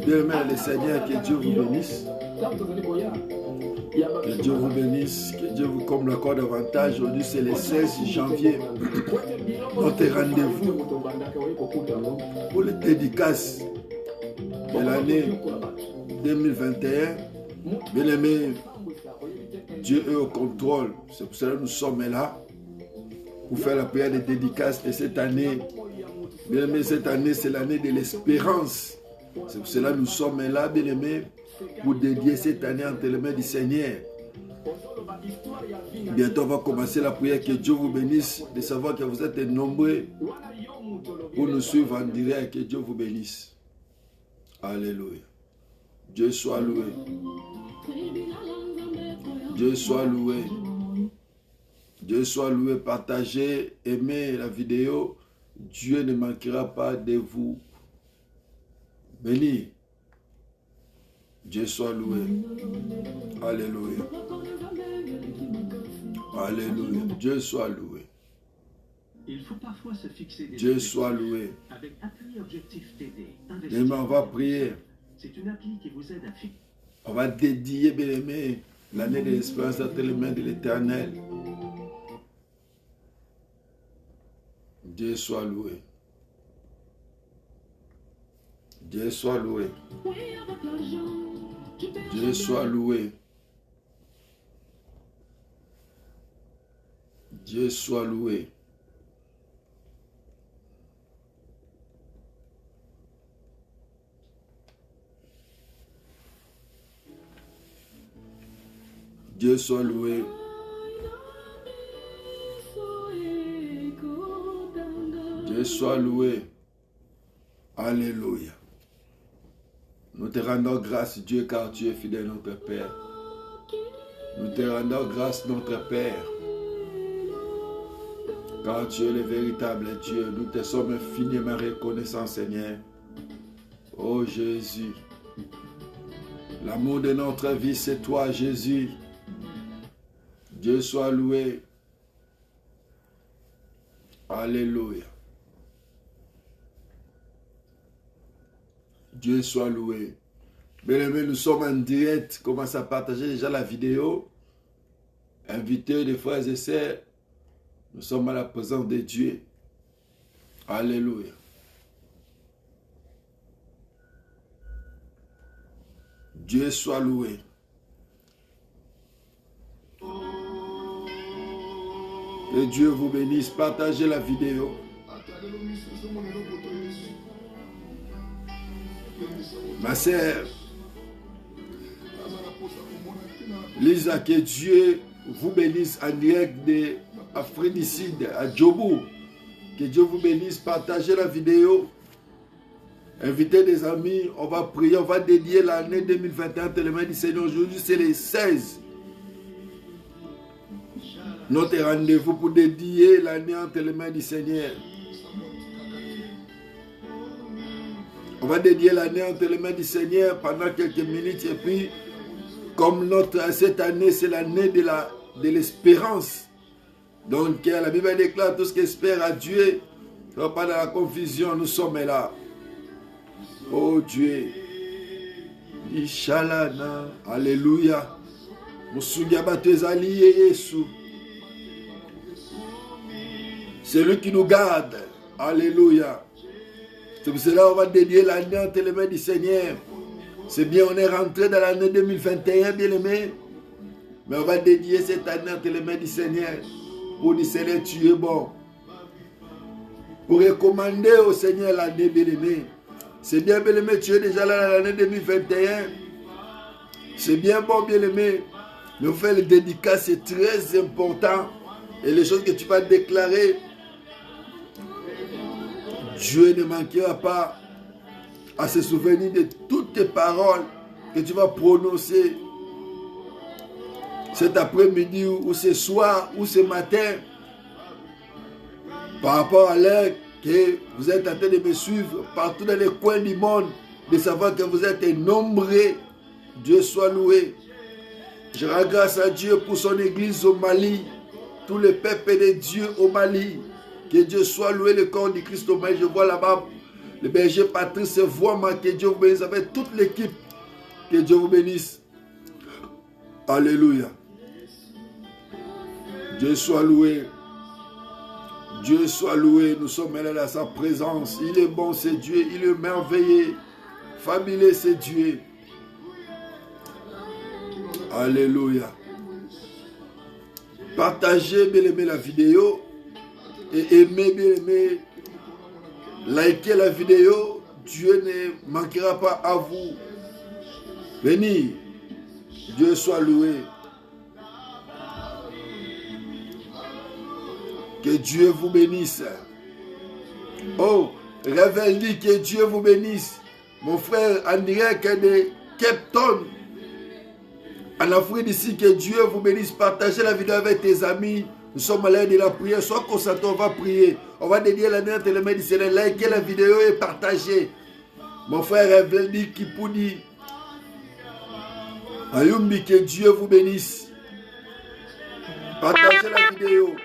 Bien-aimés, le Seigneur, que Dieu vous bénisse. Que Dieu vous bénisse, que Dieu vous comble encore davantage. Aujourd'hui, c'est le 16 janvier. Notre rendez-vous pour les dédicaces de l'année 2021. Bien-aimés, Dieu est au contrôle. C'est pour cela que nous sommes là pour faire la prière de dédicaces de cette année. Bien-aimés, cette année, c'est l'année de l'espérance. C'est pour cela que nous sommes là, bien-aimés, pour dédier cette année entre les mains du Seigneur. Bientôt, on va commencer la prière. Que Dieu vous bénisse de savoir que vous êtes nombreux pour nous suivre en direct. Que Dieu vous bénisse. Alléluia. Dieu soit loué. Dieu soit loué. Dieu soit loué. Partagez, aimez la vidéo. Dieu ne manquera pas de vous bénir. Dieu soit loué. Alléluia. Alléluia. Dieu soit loué. Il faut parfois se fixer des Dieu soit loué. avec appli objectif TD. Bien-aimé, on va prier. C'est une appli qui vous aide à fixer. On va dédier, bien-aimé, l'année de l'espérance entre les mains de l'Éternel. Dieu soit loué. Dieu soit loué. Dieu soit loué. Dieu soit loué. Dieu soit loué. Dieu soit loué. Alléluia. Nous te rendons grâce, Dieu, car tu es fidèle, notre Père. Nous te rendons grâce, notre Père, car tu es le véritable Dieu. Nous te sommes infiniment reconnaissants, Seigneur. Oh Jésus, l'amour de notre vie, c'est toi, Jésus. Dieu soit loué. Alléluia. Dieu soit loué. Bien-aimés, nous sommes en direct. Commence à partager déjà la vidéo. Invitez des frères et sœurs. Nous sommes à la présence de Dieu. Alléluia. Dieu soit loué. Que Dieu vous bénisse. Partagez la vidéo. Ma sœur, Lisa, que Dieu vous bénisse en direct de Afrique du Sud, à Djobou. Que Dieu vous bénisse. Partagez la vidéo. Invitez des amis. On va prier. On va dédier l'année 2021 entre les mains du Seigneur. Aujourd'hui, c'est les 16. Notre rendez-vous pour dédier l'année entre les mains du Seigneur. On va dédier l'année entre les mains du Seigneur pendant quelques minutes. Et puis, comme cette année, c'est l'année de l'espérance. Donc, la Bible déclare tout ce qui espère à Dieu. Ne va pas dans la confusion, nous sommes là. Oh Dieu. Ishalana. Alléluia. C'est lui qui nous garde. Alléluia. C'est pour cela qu'on va dédier l'année entre les mains du Seigneur. C'est bien, on est rentré dans l'année 2021, bien aimé. Mais on va dédier cette année entre les mains du Seigneur. Pour dire, Seigneur, tu es bon. Pour recommander au Seigneur l'année, bien aimé. C'est bien, bien aimé, tu es déjà là dans l'année 2021. C'est bien bon, bien aimé. Mais faire les dédicaces, c'est très important. Et les choses que tu vas déclarer, Dieu ne manquera pas à se souvenir de toutes tes paroles que tu vas prononcer cet après-midi ou ce soir ou ce matin par rapport à l'heure que vous êtes en train de me suivre partout dans les coins du monde, de savoir que vous êtes nombreux. Dieu soit loué. Je rends grâce à Dieu pour son église au Mali, tout le peuple de Dieu au Mali. Que Dieu soit loué, le corps du Christ au Mali. Je vois là-bas le berger Patrice Voima, que Dieu vous bénisse, avec toute l'équipe, que Dieu vous bénisse. Alléluia. Dieu soit loué. Dieu soit loué. Nous sommes allés à sa présence. Il est bon, c'est Dieu. Il est merveilleux. Fabuleux, c'est Dieu. Alléluia. Partagez, bien aimé, la vidéo. Et aimez, bien aimé. Likez la vidéo. Dieu ne manquera pas à vous. Venez. Dieu soit loué. Que Dieu vous bénisse. Oh, révèle-lui que Dieu vous bénisse. Mon frère en direct de Cape Town, en Afrique d'ici, que Dieu vous bénisse. Partagez la vidéo avec tes amis. Nous sommes à l'heure de la prière. Sois concentré, on va prier. On va dédier l'année entre les mains du Seigneur. Likez la vidéo et partagez. Mon frère révèle-lui qui pour dire. Ayumbi, que Dieu vous bénisse. Partagez la vidéo.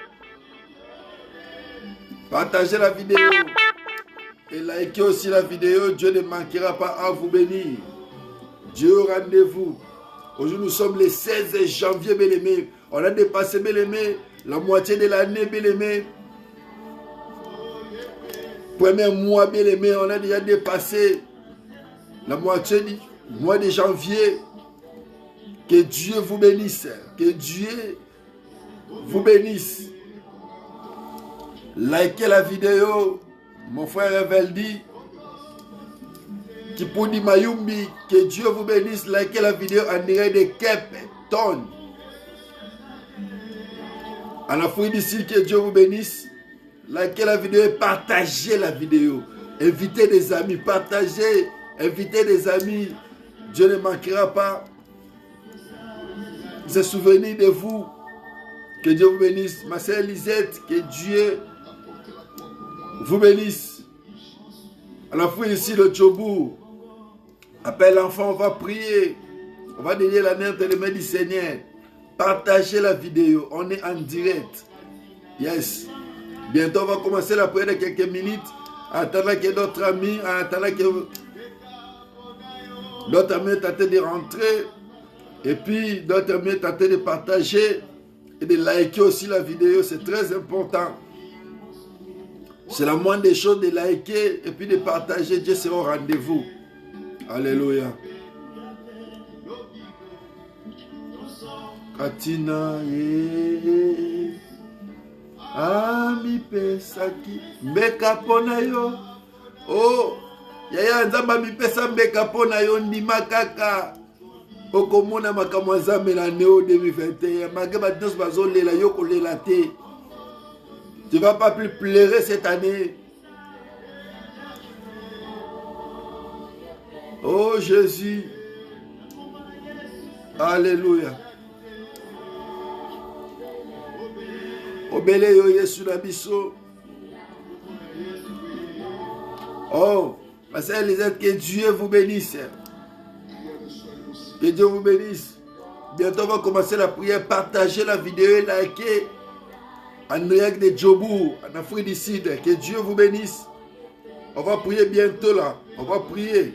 Partagez la vidéo. Et likez aussi la vidéo. Dieu ne manquera pas à vous bénir. Dieu au rendez-vous. Aujourd'hui, nous sommes le 16 janvier, bien-aimé. On a dépassé, bien-aimé, la moitié de l'année, bien-aimé. Premier mois, bien-aimé, on a déjà dépassé la moitié du mois de janvier. Que Dieu vous bénisse. Que Dieu vous bénisse. Likez la vidéo. Mon frère Eveldi. Kipuni Mayumbi. Que Dieu vous bénisse. Likez la vidéo en direct de Cape Town. En Afrique d'ici, que Dieu vous bénisse. Likez la vidéo et partagez la vidéo. Invitez des amis. Partagez. Invitez des amis. Dieu ne manquera pas se souvenir de vous. Que Dieu vous bénisse. Ma sœur Lisette, que Dieu vous bénisse. À la fin ici, le Djobour. Appelle l'enfant, on va prier. On va dédier l'année entre les mains du Seigneur. Partagez la vidéo. On est en direct. Yes. Bientôt, on va commencer la prière de quelques minutes. En attendant que d'autres amis, en attendant que d'autres amis tentent de rentrer. Et puis, d'autres amis tentent de partager et de liker aussi la vidéo. C'est très important. C'est la moindre des choses de liker et puis de partager. Dieu sera au rendez-vous. Alléluia. Katina, ami pesaki mbeka pona yo. Oh, yaya nzamba mi pesa mbeka pona yo ndima kaka. Okomona makambo nzambe na neo 2021. Malgré batos bazolela yo kolela te. Tu ne vas pas plus pleurer cette année. Oh Jésus. Alléluia. Obele yo Yesu na biso. Oh, ma sœur Lisette, que Dieu vous bénisse. Que Dieu vous bénisse. Bientôt on va commencer la prière. Partagez la vidéo et likez. En direct de Djobour, en Afrique du Sud. Que Dieu vous bénisse. On va prier bientôt là. On va prier.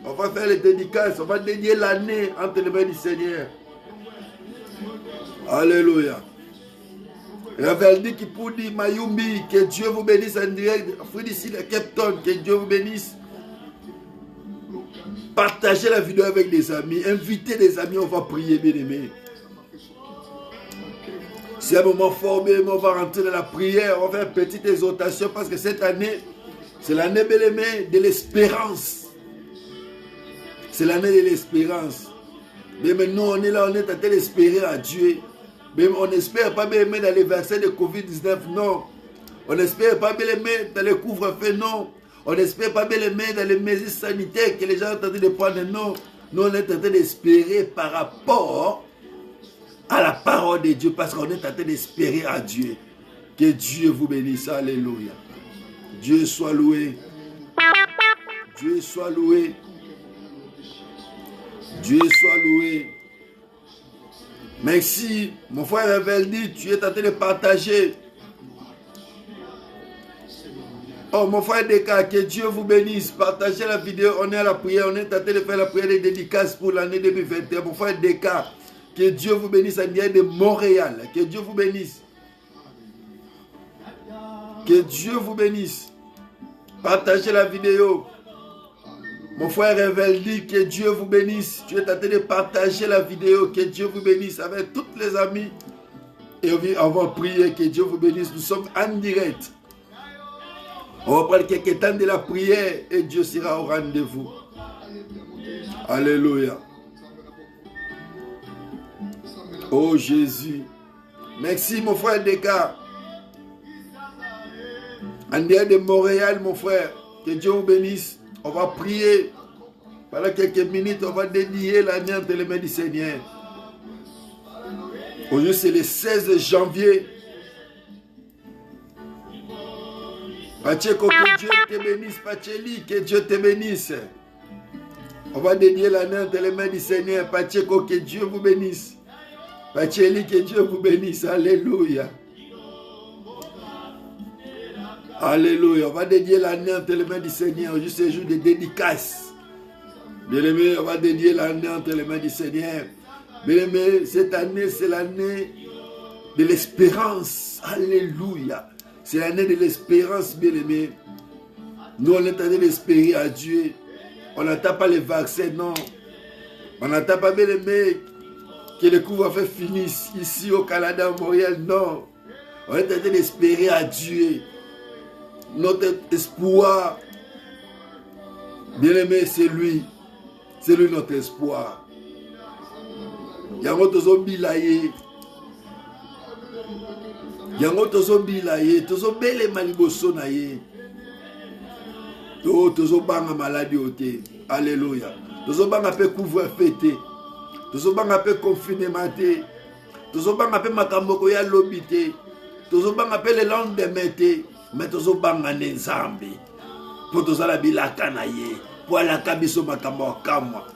On va faire les dédicaces. On va dédier l'année entre les mains du Seigneur. Alléluia. Raveldi Kipudi Mayumbi. Que Dieu vous bénisse en direct de Afrique du Sud, à Cape Town. Que Dieu vous bénisse. Partagez la vidéo avec des amis. Invitez des amis. On va prier, bien aimé. C'est un moment fort, bien aimé. On va rentrer dans la prière. On va faire une petite exhortation parce que cette année, c'est l'année, bien aimé, de l'espérance. C'est l'année de l'espérance. Mais maintenant, on est là, on est en train d'espérer à Dieu. Mais on n'espère pas, bien aimé, dans les versets de Covid-19, non. On n'espère pas, bien aimé, dans les couvre-feux, non. On n'espère pas, bien aimé, dans les mesures sanitaires que les gens sont en train de prendre, non. Nous, on est en train d'espérer par rapport à la parole de Dieu, parce qu'on est en train d'espérer à Dieu. Que Dieu vous bénisse. Alléluia. Dieu soit loué. Dieu soit loué. Dieu soit loué. Merci, mon frère Eveldi, tu es en train de partager. Oh, mon frère Deka, que Dieu vous bénisse. Partagez la vidéo. On est à la prière. On est tenté de faire la prière des dédicaces pour l'année 2021. Mon frère Deka, que Dieu vous bénisse. À Niel de Montréal. Que Dieu vous bénisse. Que Dieu vous bénisse. Partagez la vidéo. Mon frère Reveldi, que Dieu vous bénisse. Tu es tenté de partager la vidéo. Que Dieu vous bénisse avec tous les amis. Et on va prier. Que Dieu vous bénisse. Nous sommes en direct. On va prendre quelques temps de la prière et Dieu sera au rendez-vous. Alléluia. Oh Jésus. Merci mon frère Deka. En dehors de Montréal, mon frère. Que Dieu vous bénisse. On va prier. Pendant quelques minutes, on va dédier l'année entre les mains du Seigneur. Aujourd'hui, c'est le 16 janvier. Pacheko, que Dieu te bénisse. Pacheli, que Dieu te bénisse. On va dédier l'année entre les mains du Seigneur. Pacheko, que Dieu vous bénisse. Pacheli, que Dieu vous bénisse. Alléluia. Alléluia. On va dédier l'année entre les mains du Seigneur. Aujourd'hui, c'est le jour de dédicace. Bien-aimé, on va dédier l'année entre les mains du Seigneur. Bien-aimé, cette année, c'est l'année de l'espérance. Alléluia. C'est l'année de l'espérance, bien-aimé. Nous, on est en train d'espérer à Dieu. On n'attend pas les vaccins, non. On n'attend pas, bien-aimé, que le couvre-feu finisse ici au Canada, à Montréal, non. On est en train d'espérer à Dieu. Notre espoir, bien-aimé, c'est lui. C'est lui notre espoir. Yango tozobi laye. Yango tozobi laye. Tozobele maliboso na ye. Tozobanga maladie ote. Alléluia. Tozobanga pe couvre-feu te. Tozobanga pe confinement te. Tozobanga pe makambo ya lobi te. Tozobanga pe le lendemain te. Mais tozobanga ne nzambe. Po tozala bilaka na ye. Po alaka biso makambo kamwa.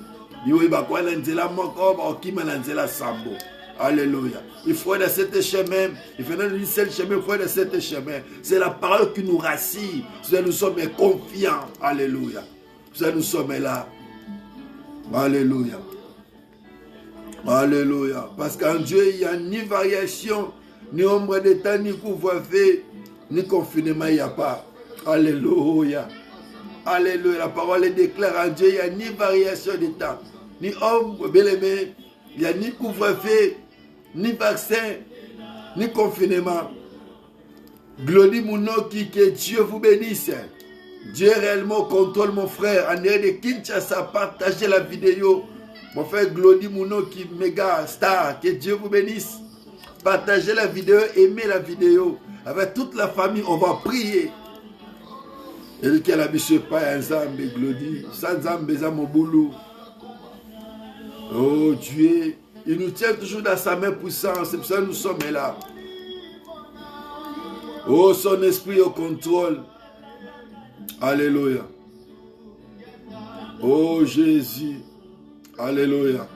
Alléluia. Il faut de cet chemin. Il faut d'un seul chemin. Il faut de cet chemin. C'est la parole qui nous rassure. Nous sommes confiants. Alléluia. Nous sommes là. Alléluia. Alléluia. Parce qu'en Dieu, il n'y a ni variation, ni ombre de temps, ni couvre-feu, ni confinement. Il n'y a pas. Alléluia. Alléluia. La parole déclare en Dieu, il n'y a ni variation de temps, ni ombre, bien-aimé, il n'y a ni couvre-feu, ni vaccin, ni confinement. Glody Mounoki, que Dieu vous bénisse. Dieu réellement contrôle mon frère. En dehors de Kinshasa, partagez la vidéo. Mon frère Glody Mounoki, méga star, que Dieu vous bénisse. Partagez la vidéo, aimez la vidéo. Avec toute la famille, on va prier. Et lui qui a la bise pas un zambe, Glody, sans zambe, zamobulu. Oh Dieu, il nous tient toujours dans sa main puissante, c'est pour ça que nous sommes là. Oh, son esprit au contrôle. Alléluia. Oh Jésus. Alléluia.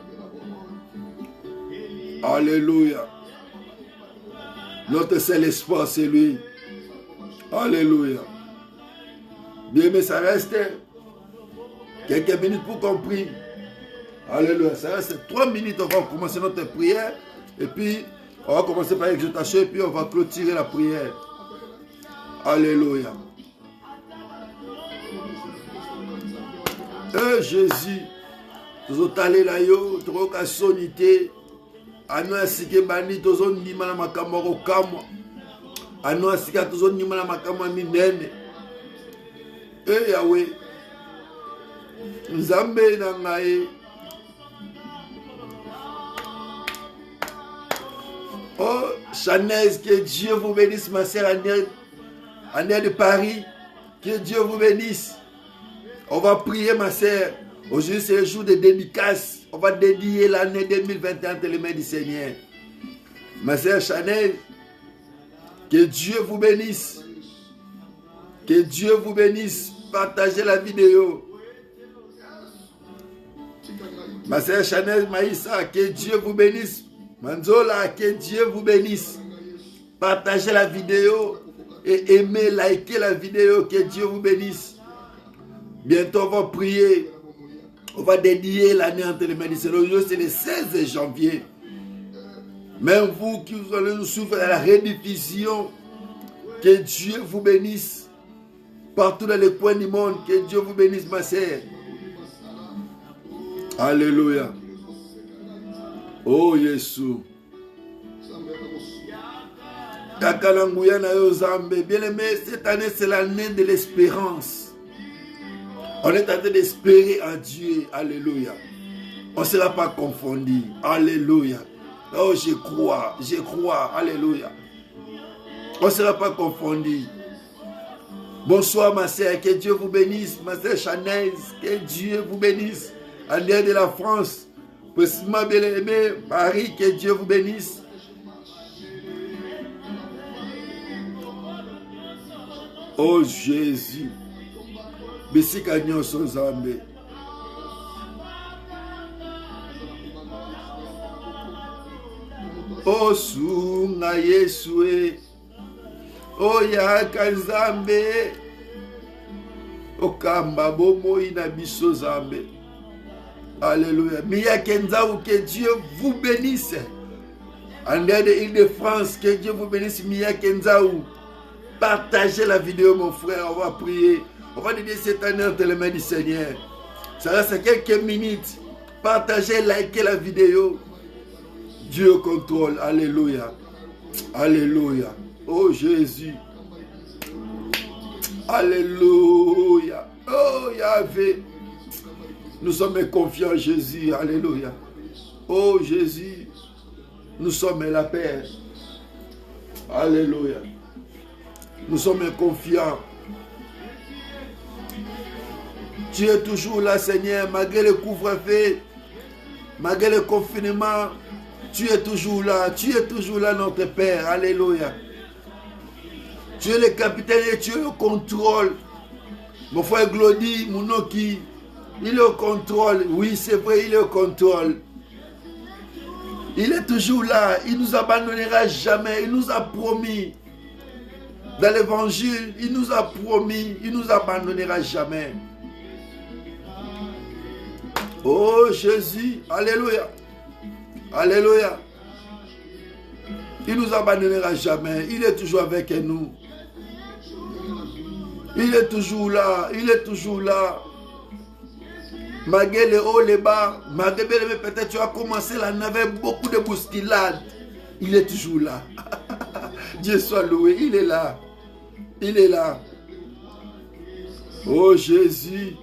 Alléluia. Notre seul espoir, c'est lui. Alléluia. Bien, mais ça reste quelques minutes pour qu'on prie. Alléluia. Ça reste 3 minutes. On va commencer notre prière. Et puis, on va commencer par l'exhortation. Et puis, on va clôturer la prière. Alléluia. Jésus. Tozo tale la yo. Tozo ka sonité. Ano asike bani. Tozo ndima na makamwa kokamwa. Ano asika tozo ndima na makamwa minene. Yahweh. Nzambe na ngai. Oh, Chanez, que Dieu vous bénisse, ma sœur Annelle de Paris. Que Dieu vous bénisse. On va prier, ma sœur. Aujourd'hui, c'est le jour de dédicace. On va dédier l'année 2021 entre les mains du Seigneur. Ma sœur Chanel, que Dieu vous bénisse. Que Dieu vous bénisse. Partagez la vidéo. Ma sœur Chanel Maïssa, que Dieu vous bénisse. Manzola, que Dieu vous bénisse. Partagez la vidéo. et aimez, likez la vidéo. Que Dieu vous bénisse. Bientôt, on va prier. On va dédier l'année entre les mains du Seigneur. C'est le 16 janvier. Même vous qui allez nous suivre à la rediffusion, que Dieu vous bénisse. Partout dans les coins du monde, que Dieu vous bénisse, ma sœur. Alléluia. Oh, Jésus. Bien aimé, cette année, c'est l'année de l'espérance. On est en train d'espérer en Dieu. Alléluia. On ne sera pas confondu. Alléluia. Oh, je crois. Alléluia. On ne sera pas confondu. Bonsoir, ma sœur. Que Dieu vous bénisse. Ma sœur Chanez. Que Dieu vous bénisse. En dehors de la France. Précisément, bien aimé, Marie, que Dieu vous bénisse. Oh Jésus. Bisika nyonso Nzambe. Oh sunga Yesue. Oh yaka Nzambe. Okamba bomo ina biso Nzambe. Alléluia. Miyakenzaou, que Dieu vous bénisse. En dehors de l'Île-de-France, que Dieu vous bénisse. Miyakenzaou. Partagez la vidéo, mon frère. On va prier. On va dédier cette année entre les mains du Seigneur. Ça reste quelques minutes. Partagez, likez la vidéo. Dieu contrôle. Alléluia. Alléluia. Oh Jésus. Alléluia. Oh Yahvé. Nous sommes confiants en Jésus. Alléluia. Oh Jésus. Nous sommes la paix. Alléluia. Nous sommes confiants. Tu es toujours là, Seigneur, malgré le couvre-feu, malgré le confinement. Tu es toujours là. Tu es toujours là, notre Père. Alléluia. Tu es le capitaine et tu es au contrôle. Mon frère Glody Mounoki, il est au contrôle. Oui, c'est vrai, il est au contrôle. Il est toujours là. Il ne nous abandonnera jamais. Il nous a promis. Dans l'évangile, il nous a promis. Il ne nous abandonnera jamais. Oh Jésus. Alléluia. Alléluia. Il ne nous abandonnera jamais. Il est toujours avec nous. Il est toujours là. Il est toujours là. Malgré les hauts, les bas, malgré peut-être tu as commencé l'année avec beaucoup de bousculades. Il est toujours là. Dieu soit loué. Il est là. Il est là. Oh Jésus.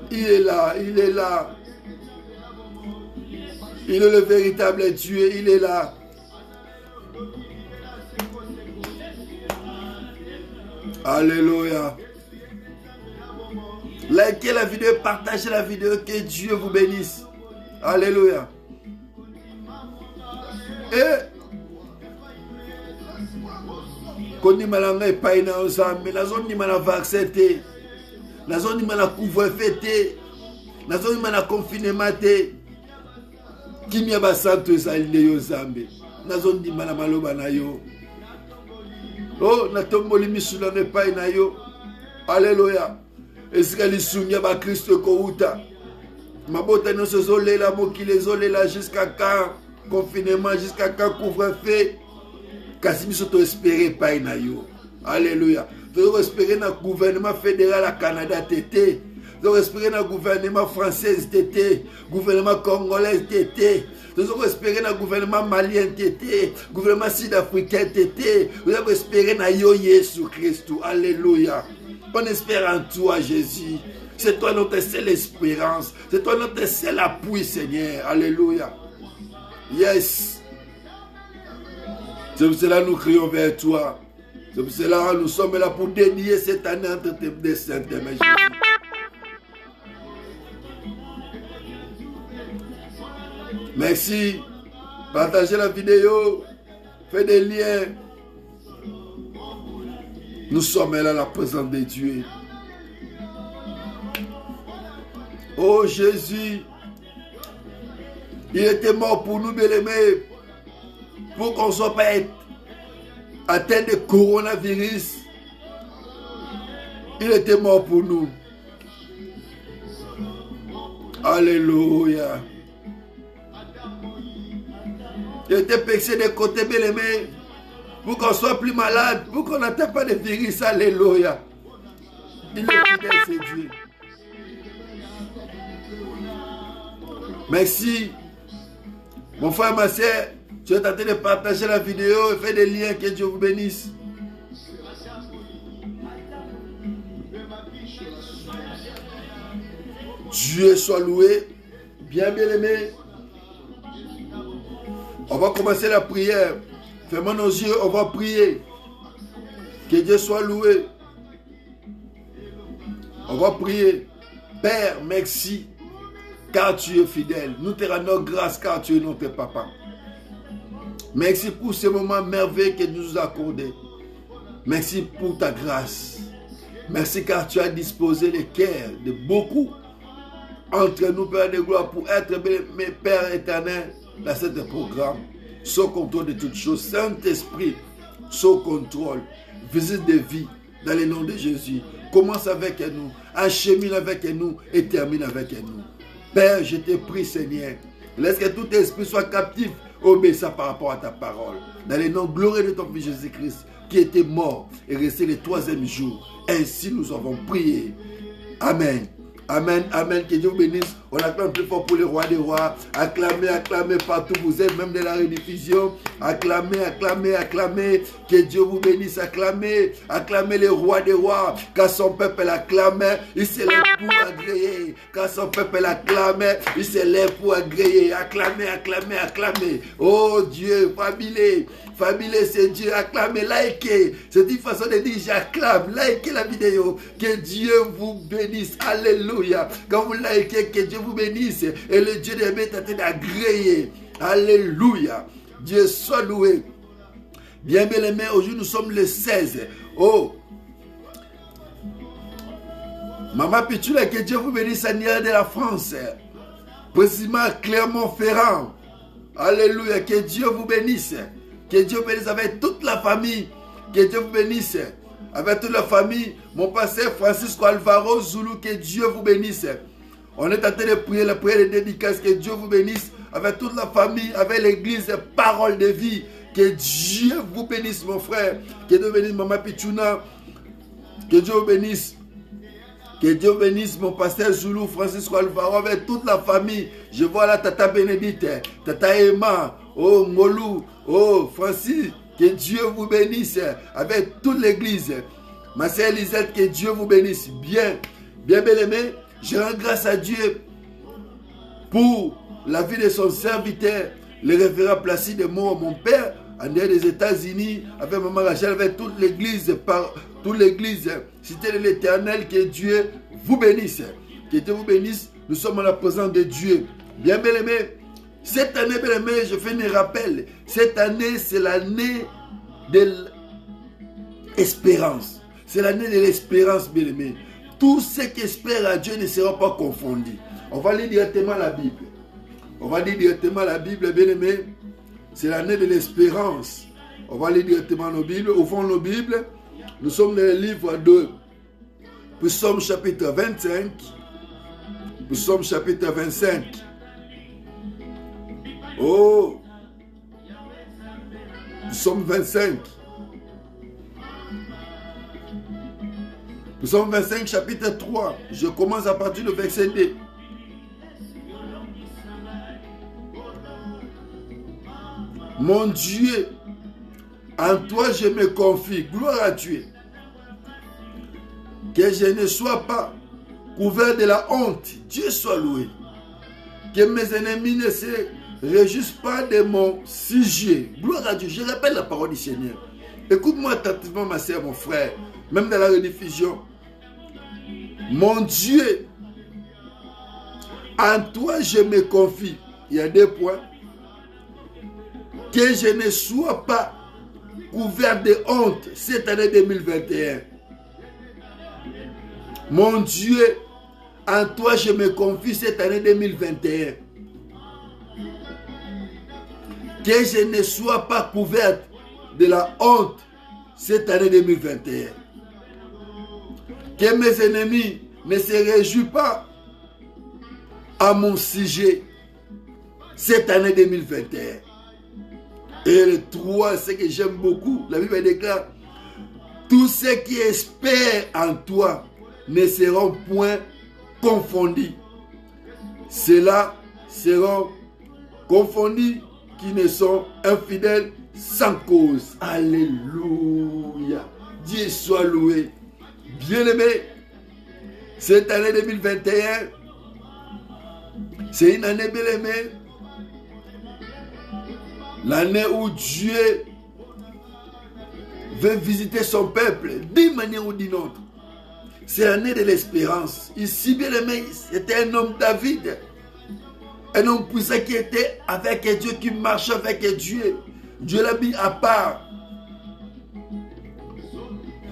Il est là. Il est là. Il est le véritable Dieu. Il est là. Alléluia. Likez la vidéo, partagez la vidéo, que Dieu vous bénisse. Alléluia. Et Koni malanga epai na Nzambe, nazoni mana vaccin te, nazoni mana couvre-feu te, nazoni mana confinement te. Kimia basanto ezali nde yo Nzambe, nazoni mana maloba na yo. Oh, natomboli misula epai na yo. Alléluia. Esika lisungi ba Kristo kouta. Mabota nyonso zolela mokili ezolela jusqu'à quand confinement, jusqu'à quand couvre-feu. Kasi biso to espérer pa na yo. Alléluia. To espérer na gouvernement fédéral à Canada tété. To espérer na gouvernement français tété, gouvernement congolais tété. To espérer na gouvernement malien tété, gouvernement sud-africain tété. Nous espérer na yo Jésus Christ. Alléluia. On espère en toi, Jésus. C'est toi notre seule espérance. C'est toi notre seul appui, Seigneur. Alléluia. Yes. C'est pour cela que nous crions vers toi. C'est pour cela que nous sommes là pour dédier cette année entre tes saintes mains, Jésus. Merci. Partagez la vidéo. Faites des liens. Nous sommes là à la présence de Dieu. Oh Jésus, il était mort pour nous, bien-aimés, pour qu'on ne soit pas atteint de coronavirus. Il était mort pour nous. Alléluia. Il était percé des côtés, bien aimé, pour qu'on soit plus malade, pour qu'on n'atteigne pas de virus. Alléluia. Il est fidèle, c'est Dieu. Merci. Mon frère, ma soeur, tu es tenté de partager la vidéo et faire des liens. Que Dieu vous bénisse. Dieu soit loué. Bien aimé. On va commencer la prière. Fermons nos yeux, on va prier. Que Dieu soit loué. On va prier. Père, merci, car tu es fidèle. Nous te rendons grâce, car tu es notre papa. Merci pour ce moment merveilleux que tu nous as accordé. Merci pour ta grâce. Merci car tu as disposé les cœurs de beaucoup entre nous, Père de gloire, pour être mes Pères éternels dans ce programme. Sous contrôle de toutes choses. Saint-Esprit, sous contrôle. Visite de vie dans le nom de Jésus. Commence avec nous, achemine avec nous et termine avec nous. Père, je te prie, Seigneur, laisse que tout esprit soit captif, obéissant par rapport à ta parole. Dans le nom glorieux de ton Fils Jésus-Christ, qui était mort et resté le 3e jour. Ainsi nous avons prié. Amen. Amen, amen, que Dieu vous bénisse. On acclame plus fort pour le roi des rois. Acclamez, acclamez partout où vous êtes, même de la rediffusion. Acclamez, acclamez, acclamez. Que Dieu vous bénisse, acclamez. Acclamez le roi des rois. Car son peuple l'acclame, il se lève pour agréer. Car son peuple l'acclame, il se lève pour agréer. Acclamez, acclamez, acclamez. Oh Dieu, fabuleux. Fabuleux, c'est Dieu. Acclamez, likez. C'est une façon de dire j'acclame. Likez la vidéo. Que Dieu vous bénisse. Alléluia. Quand vous likez, que Dieu vous bénisse. Et le Dieu de l'aimé est en train d'agréer. Alléluia. Dieu soit loué. Bien aimé, aujourd'hui nous sommes le 16. Oh. Maman Pichula, que Dieu vous bénisse en de la France. Précisément Clermont-Ferrand. Alléluia. Que Dieu vous bénisse. Que Dieu vous bénisse avec toute la famille. Que Dieu vous bénisse avec toute la famille. Mon pasteur Francisco Alvaro Zulu, que Dieu vous bénisse. On est en train de prier la prière de dédicace. Que Dieu vous bénisse avec toute la famille, avec l'église Parole de Vie. Que Dieu vous bénisse, mon frère. Que Dieu vous bénisse, Maman Pichuna. Que Dieu vous bénisse. Que Dieu bénisse mon pasteur Zulu, Francisco Alvaro, avec toute la famille. Je vois là Tata Bénédicte, Tata Emma, oh Molou, oh Francis. Que Dieu vous bénisse avec toute l'église. Ma sœur Elisette, que Dieu vous bénisse. Bien aimé, je rends grâce à Dieu pour la vie de son serviteur, le révérend Placide Mo, mon père, en dehors des États-Unis, avec Maman Rachel, avec toute l'église, cité de l'Éternel, que Dieu vous bénisse. Que Dieu vous bénisse. Nous sommes en la présence de Dieu. Bien aimé, cette année, bien aimé, je fais un rappel. Cette année, c'est l'année de l'espérance. C'est l'année de l'espérance, bien aimé. Tous ceux qui espèrent à Dieu ne seront pas confondus. On va lire directement la Bible. On va lire directement la Bible, bien aimé. C'est l'année de l'espérance. On va lire directement nos Bibles. Au fond de nos Bibles, nous sommes dans le livre de Psaume chapitre 25. Psaume chapitre 25. Oh! Psaume 25. Psaume 25, chapitre 3. Je commence à partir du verset 2. Mon Dieu, en toi je me confie. Gloire à Dieu. Que je ne sois pas couvert de la honte. Dieu soit loué. Que mes ennemis ne se réjouissent pas de mon sujet. Gloire à Dieu. Je répète la parole du Seigneur. Écoute-moi attentivement, ma soeur, mon frère. Même dans la rediffusion. Mon Dieu, en toi je me confie. Il y a 2 points. Que je ne sois pas couvert de honte cette année 2021. Mon Dieu, en toi je me confie cette année 2021. Que je ne sois pas couverte de la honte cette année 2021. Que mes ennemis ne se réjouissent pas à mon sujet cette année 2021. Et le 3, c'est que j'aime beaucoup. La Bible déclare: tous ceux qui espèrent en toi ne seront point confondus. Ceux-là seront confondus qui ne sont infidèles sans cause. Alléluia. Dieu soit loué. Bien-aimé, cette année 2021, c'est une année bien-aimée. L'année où Dieu veut visiter son peuple d'une manière ou d'une autre. C'est l'année de l'espérance. Ici, bien-aimé, c'était un homme David. Un homme puissant qui était avec Dieu, qui marchait avec Dieu. Dieu l'a mis à part.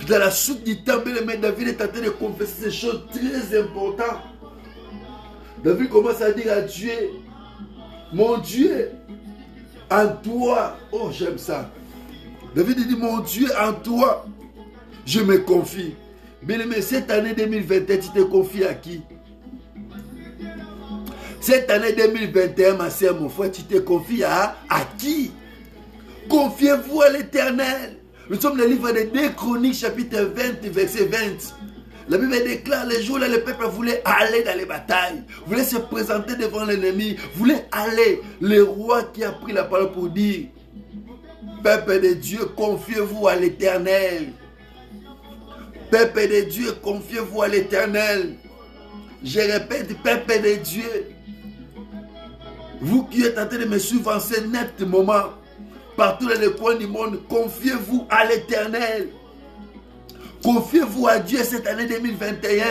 Dans la suite du temps, bien-aimé, David est en train de confesser ces choses très importantes. David commence à dire à Dieu: mon Dieu, en toi, oh j'aime ça. David dit: mon Dieu, en toi, je me confie. Bien-aimé, cette année 2021, tu te confies à qui? Cette année 2021, ma soeur, mon frère, tu te confies à qui? Confiez-vous à l'Éternel. Nous sommes dans le livre de 2 Chroniques, chapitre 20, verset 20. La Bible déclare: les jours où le peuple voulait aller dans les batailles, voulait se présenter devant l'ennemi, voulait aller. Le roi qui a pris la parole pour dire: peuple de Dieu, confiez-vous à l'Éternel. Peuple de Dieu, confiez-vous à l'Éternel. Je répète, peuple de Dieu, vous qui êtes en train de me suivre en ce net moment, partout dans les coins du monde, confiez-vous à l'Éternel. Confiez-vous à Dieu cette année 2021.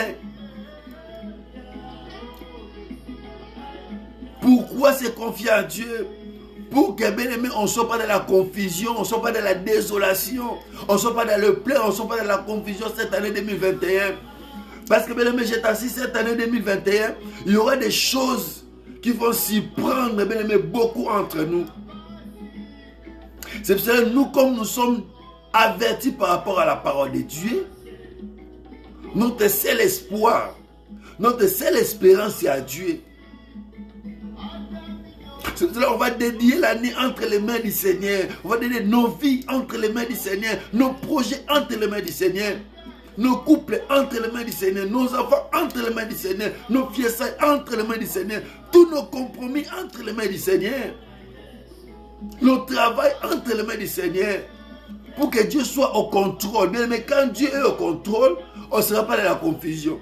Pourquoi se confier à Dieu? Pour que, bien aimé, on ne soit pas dans la confusion, on ne soit pas dans la désolation, on ne soit pas dans le pleur, on ne soit pas dans la confusion cette année 2021. Parce que, bien aimé, j'ai assis cette année 2021, il y aura des choses qui vont s'y prendre, bien aimé, beaucoup entre nous. C'est pour ça que nous, comme nous sommes avertis par rapport à la parole de Dieu, notre seul espoir, notre seule espérance, c'est à Dieu. C'est pour cela qu'on va dédier l'année entre les mains du Seigneur. On va dédier nos vies entre les mains du Seigneur, nos projets entre les mains du Seigneur, nos couples entre les mains du Seigneur, nos enfants entre les mains du Seigneur, nos fiançailles entre les mains du Seigneur, tous nos compromis entre les mains du Seigneur, notre travail entre les mains du Seigneur, pour que Dieu soit au contrôle. Mais quand Dieu est au contrôle, on ne sera pas dans la confusion.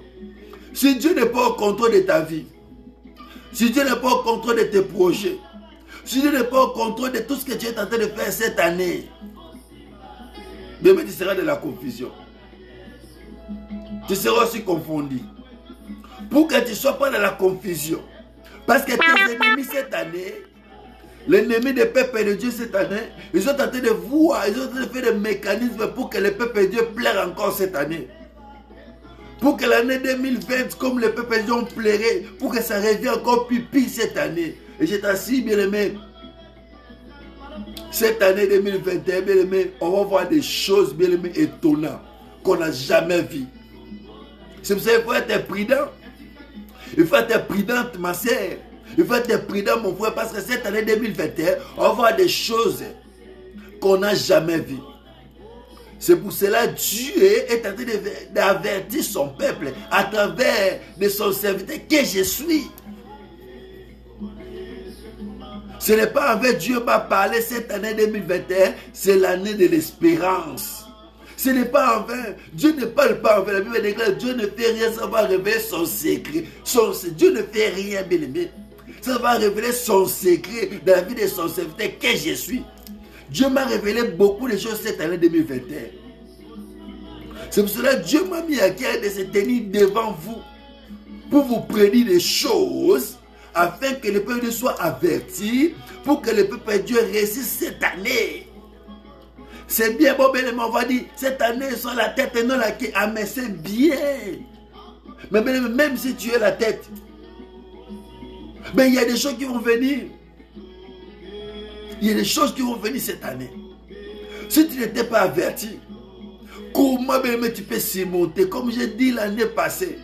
Si Dieu n'est pas au contrôle de ta vie, si Dieu n'est pas au contrôle de tes projets, si Dieu n'est pas au contrôle de tout ce que tu es en train de faire cette année, bien, tu seras dans la confusion. Tu seras aussi confondu. Pour que tu ne sois pas dans la confusion. Parce que tes ennemis cette année, l'ennemi des peuples de Dieu cette année, ils sont en train de voir, ils sont en train de faire des mécanismes pour que les peuples de Dieu plairent encore cette année. Pour que l'année 2020, comme les peuples de Dieu ont pleuré, pour que ça revienne encore plus pire cette année. Et j'ai assis, bien aimé, cette année 2021, bien aimé, on va voir des choses, bien aimé, étonnantes qu'on n'a jamais vues. C'est pour ça qu'il faut être prudent. Il faut être prudente, ma soeur. Il faut être prudent, mon frère, parce que cette année 2021, on va voir des choses qu'on n'a jamais vues. C'est pour cela que Dieu est en train d'avertir son peuple à travers de son serviteur que je suis. Ce n'est pas avec Dieu m'a parlé cette année 2021, c'est l'année de l'espérance. Ce n'est pas en vain. Dieu ne parle pas en vain. La Bible déclare: Dieu ne fait rien sans va révéler son secret. Dieu ne fait rien, bien aimé. Ça va révéler son secret dans la vie de son serviteur que je suis. Dieu m'a révélé beaucoup de choses cette année 2021. C'est pour cela que Dieu m'a mis à cœur de se tenir devant vous pour vous prédire des choses afin que le peuple soit averti, pour que le peuple de Dieu réussisse cette année. C'est bien, bon, bien, on va dire, cette année, sur la tête et non la queue. Ah, mais c'est bien. Mais même si tu es la tête, mais il y a des choses qui vont venir. Il y a des choses qui vont venir cette année. Si tu n'étais pas averti, comment bien tu peux surmonter? Comme j'ai dit l'année passée,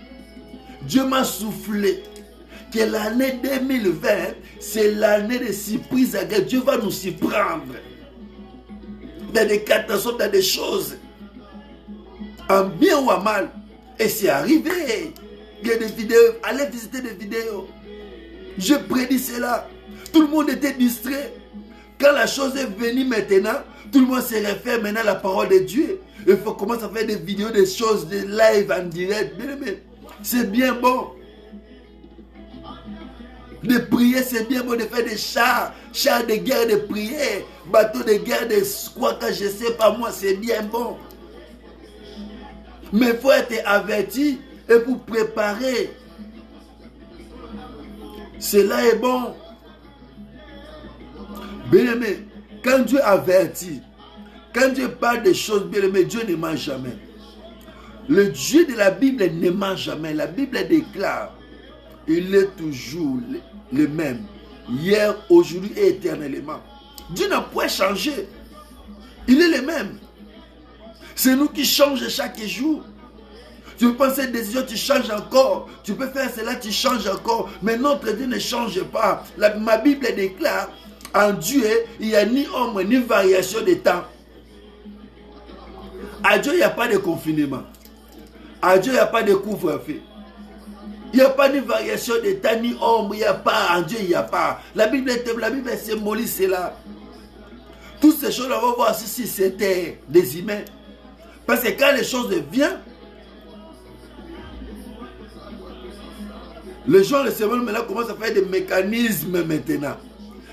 Dieu m'a soufflé que l'année 2020, c'est l'année de surprise. Dieu va nous surprendre dans des catastrophes, dans des choses, en bien ou en mal. Et c'est arrivé. Il y a des vidéos, allez visiter des vidéos. Je prédis cela. Tout le monde était distrait. Quand la chose est venue maintenant, tout le monde se réfère maintenant à la parole de Dieu. Il faut commencer à faire des vidéos, des choses, des lives en direct. C'est bien bon. De prier, c'est bien bon. De faire des chars de guerre, de prier, bateaux de guerre, de quoi que je sais pas moi, c'est bien bon. Mais il faut être averti et pour préparer. Cela est bon. Bien-aimé, quand Dieu avertit, quand Dieu parle des choses, bien-aimé, Dieu ne ment jamais. Le Dieu de la Bible ne ment jamais. La Bible déclare, il est toujours le même, hier, aujourd'hui et éternellement. Dieu n'a point changé. Il est le même. C'est nous qui changeons chaque jour. Tu peux penser des décisions, tu changes encore. Tu peux faire cela, tu changes encore. Mais notre Dieu ne change pas. Ma Bible déclare, en Dieu, il n'y a ni ombre, ni variation de temps. À Dieu, il n'y a pas de confinement. À Dieu, il n'y a pas de couvre-feu. Il n'y a pas de variation de temps, ni ombre. Il n'y a pas. En Dieu, il n'y a pas. La Bible symbolise cela. Toutes ces choses, on va voir si c'était des humains. Parce que quand les choses viennent, les gens, le Seigneur, maintenant, commencent à faire des mécanismes maintenant.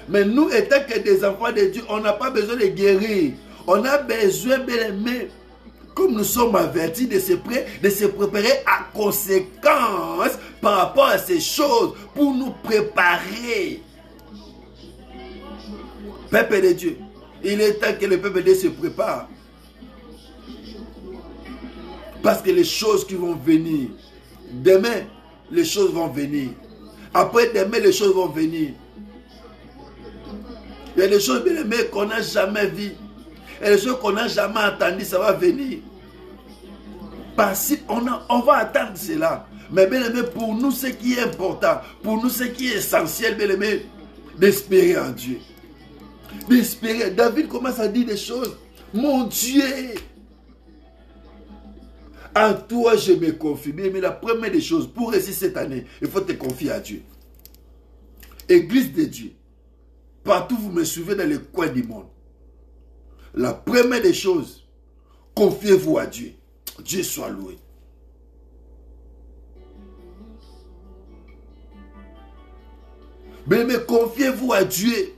Mais nous, étant que des enfants de Dieu, on n'a pas besoin de guérir. On a besoin de l'aimer. Comme nous sommes avertis de se préparer à conséquence par rapport à ces choses pour nous préparer. Peuple de Dieu, il est temps que le peuple de Dieu se prépare. Parce que les choses qui vont venir, demain, les choses vont venir. Après demain, les choses vont venir. Il y a des choses bien aimées qu'on n'a jamais vues. Il y a des choses qu'on n'a jamais entendues, ça va venir. Parce qu'on va attendre cela. Mais bien aimé, pour nous, ce qui est important, pour nous, ce qui est essentiel, bien aimé, d'espérer en Dieu. D'espérer. David commence à dire des choses. Mon Dieu, en toi, je me confie. Mais la première des choses, pour réussir cette année, il faut te confier à Dieu. Église de Dieu. Partout vous me suivez dans les coins du monde. La première des choses, confiez-vous à Dieu. Dieu soit loué. Mais confiez-vous à Dieu.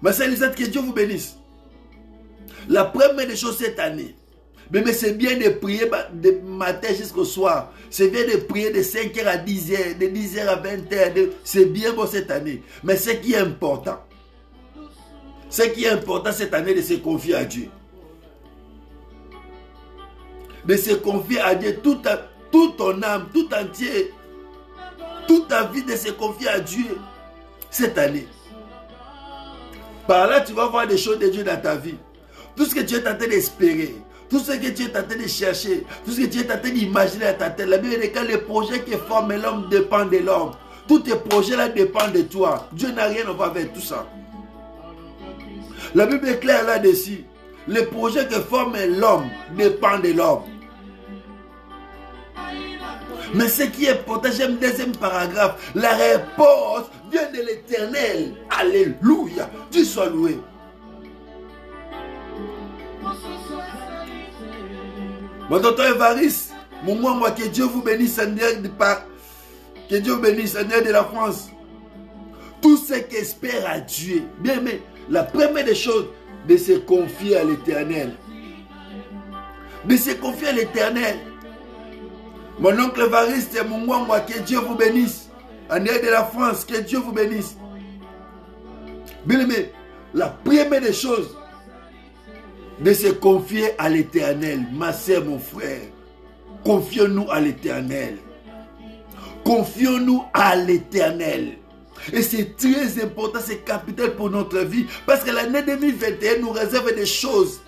Ma sœur Lisette, que Dieu vous bénisse. La première des choses cette année, mais c'est bien de prier de matin jusqu'au soir. C'est bien de prier de 5h à 10h, de 10h à 20h. C'est bien bon cette année. Mais ce qui est important cette année, de se confier à Dieu. De se confier à Dieu, toute ton âme, tout entier, toute ta vie, de se confier à Dieu cette année. Par là, tu vas voir des choses de Dieu dans ta vie. Tout ce que tu es en train d'espérer, tout ce que tu es en train de chercher, tout ce que tu es en train d'imaginer dans ta tête. La Bible dit que les projets qui forment l'homme dépendent de l'homme. Tous tes projets-là dépendent de toi. Dieu n'a rien à voir avec tout ça. La Bible est claire là-dessus. Les projets qui forment l'homme dépendent de l'homme. Mais ce qui est important, j'aime le deuxième paragraphe. La réponse vient de l'Éternel. Alléluia. Dieu soit loué. Mon tonton Évariste, moi, que Dieu vous bénisse, que Dieu vous bénisse, Seigneur de la France. Tous ceux qui espèrent à Dieu, bien, mais la première des choses, de se confier à l'Éternel. De se confier à l'Éternel. Mon oncle Évariste et moi, que Dieu vous bénisse. En dehors de la France, que Dieu vous bénisse. Bien aimé, la première des choses, de se confier à l'Éternel. Ma sœur, mon frère, confions-nous à l'Éternel. Confions-nous à l'Éternel. Et c'est très important, c'est capital pour notre vie. Parce que l'année 2021 nous réserve des choses.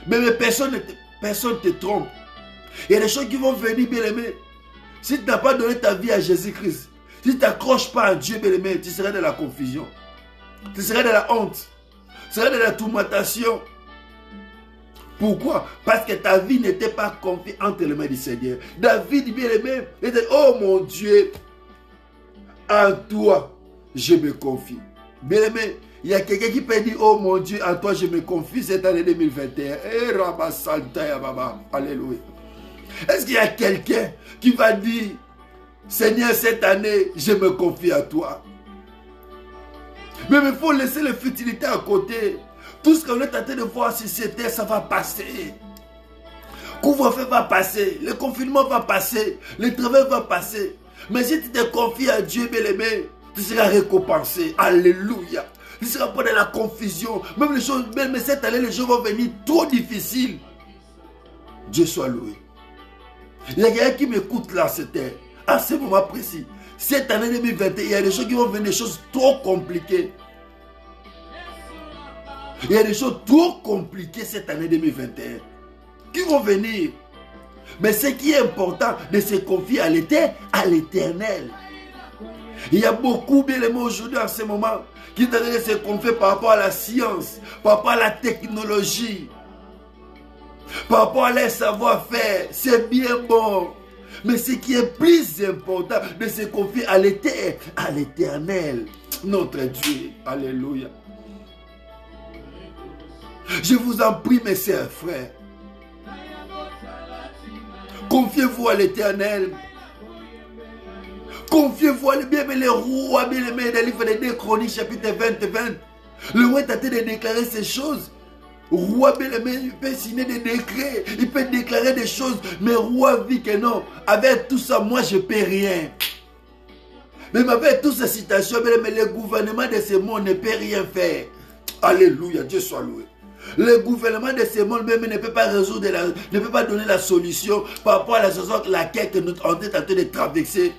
Mais personne ne te trompe. Il y a des choses qui vont venir, bien-aimé. Si tu n'as pas donné ta vie à Jésus-Christ, si tu t'accroches pas à Dieu, bien-aimé, tu seras dans la confusion. Tu seras dans la honte. Tu seras dans la tourmentation. Pourquoi? Parce que ta vie n'était pas confiée entre les mains du Seigneur. David, bien-aimé, il dit, oh mon Dieu, en toi, je me confie. Bien-aimé, il y a quelqu'un qui peut dire, oh mon Dieu, en toi, je me confie cette année 2021. Eh, Rabba Santa ya Baba. Alléluia. Est-ce qu'il y a quelqu'un qui va dire, Seigneur, cette année, je me confie à toi? Mais il faut laisser les futilités à côté. Tout ce qu'on est en train de voir sur cette terre, ça va passer. Couvre-feu va passer. Le confinement va passer. Le travail va passer. Mais si tu te confies à Dieu, bien-aimé, tu seras récompensé. Alléluia. Tu ne seras pas dans la confusion. Même les choses, même cette année, les choses vont venir trop difficiles. Dieu soit loué. Il y a quelqu'un qui m'écoute là, c'était à ce moment précis. Cette année 2021, il y a des choses qui vont venir, des choses trop compliquées. Il y a des choses trop compliquées cette année 2021 qui vont venir. Mais ce qui est important, de se confier à l'éternel. Il y a beaucoup d'éléments aujourd'hui en ce moment qui sont en train de se confier par rapport à la science, par rapport à la technologie, par rapport à leur savoir-faire. C'est bien bon. Mais ce qui est plus important, de se confier à l'éternel, notre Dieu. Alléluia. Je vous en prie, mes sœurs, frères. Confiez-vous à l'éternel. Confiez-vous à les rois, bien aimés, dans le livre des 2 Chroniques, chapitre 20. Le roi est en train de déclarer ces choses. Roi bien aimé, il peut signer des décrets, il peut déclarer des choses, mais roi vit que non. Avec tout ça, moi je ne peux rien. Même avec toutes ces citations, mais le gouvernement de ce monde ne peut rien faire. Alléluia, Dieu soit loué. Le gouvernement de ce monde même ne peut pas résoudre, ne peut pas donner la solution par rapport à la situation laquelle nous sommes en train de traverser.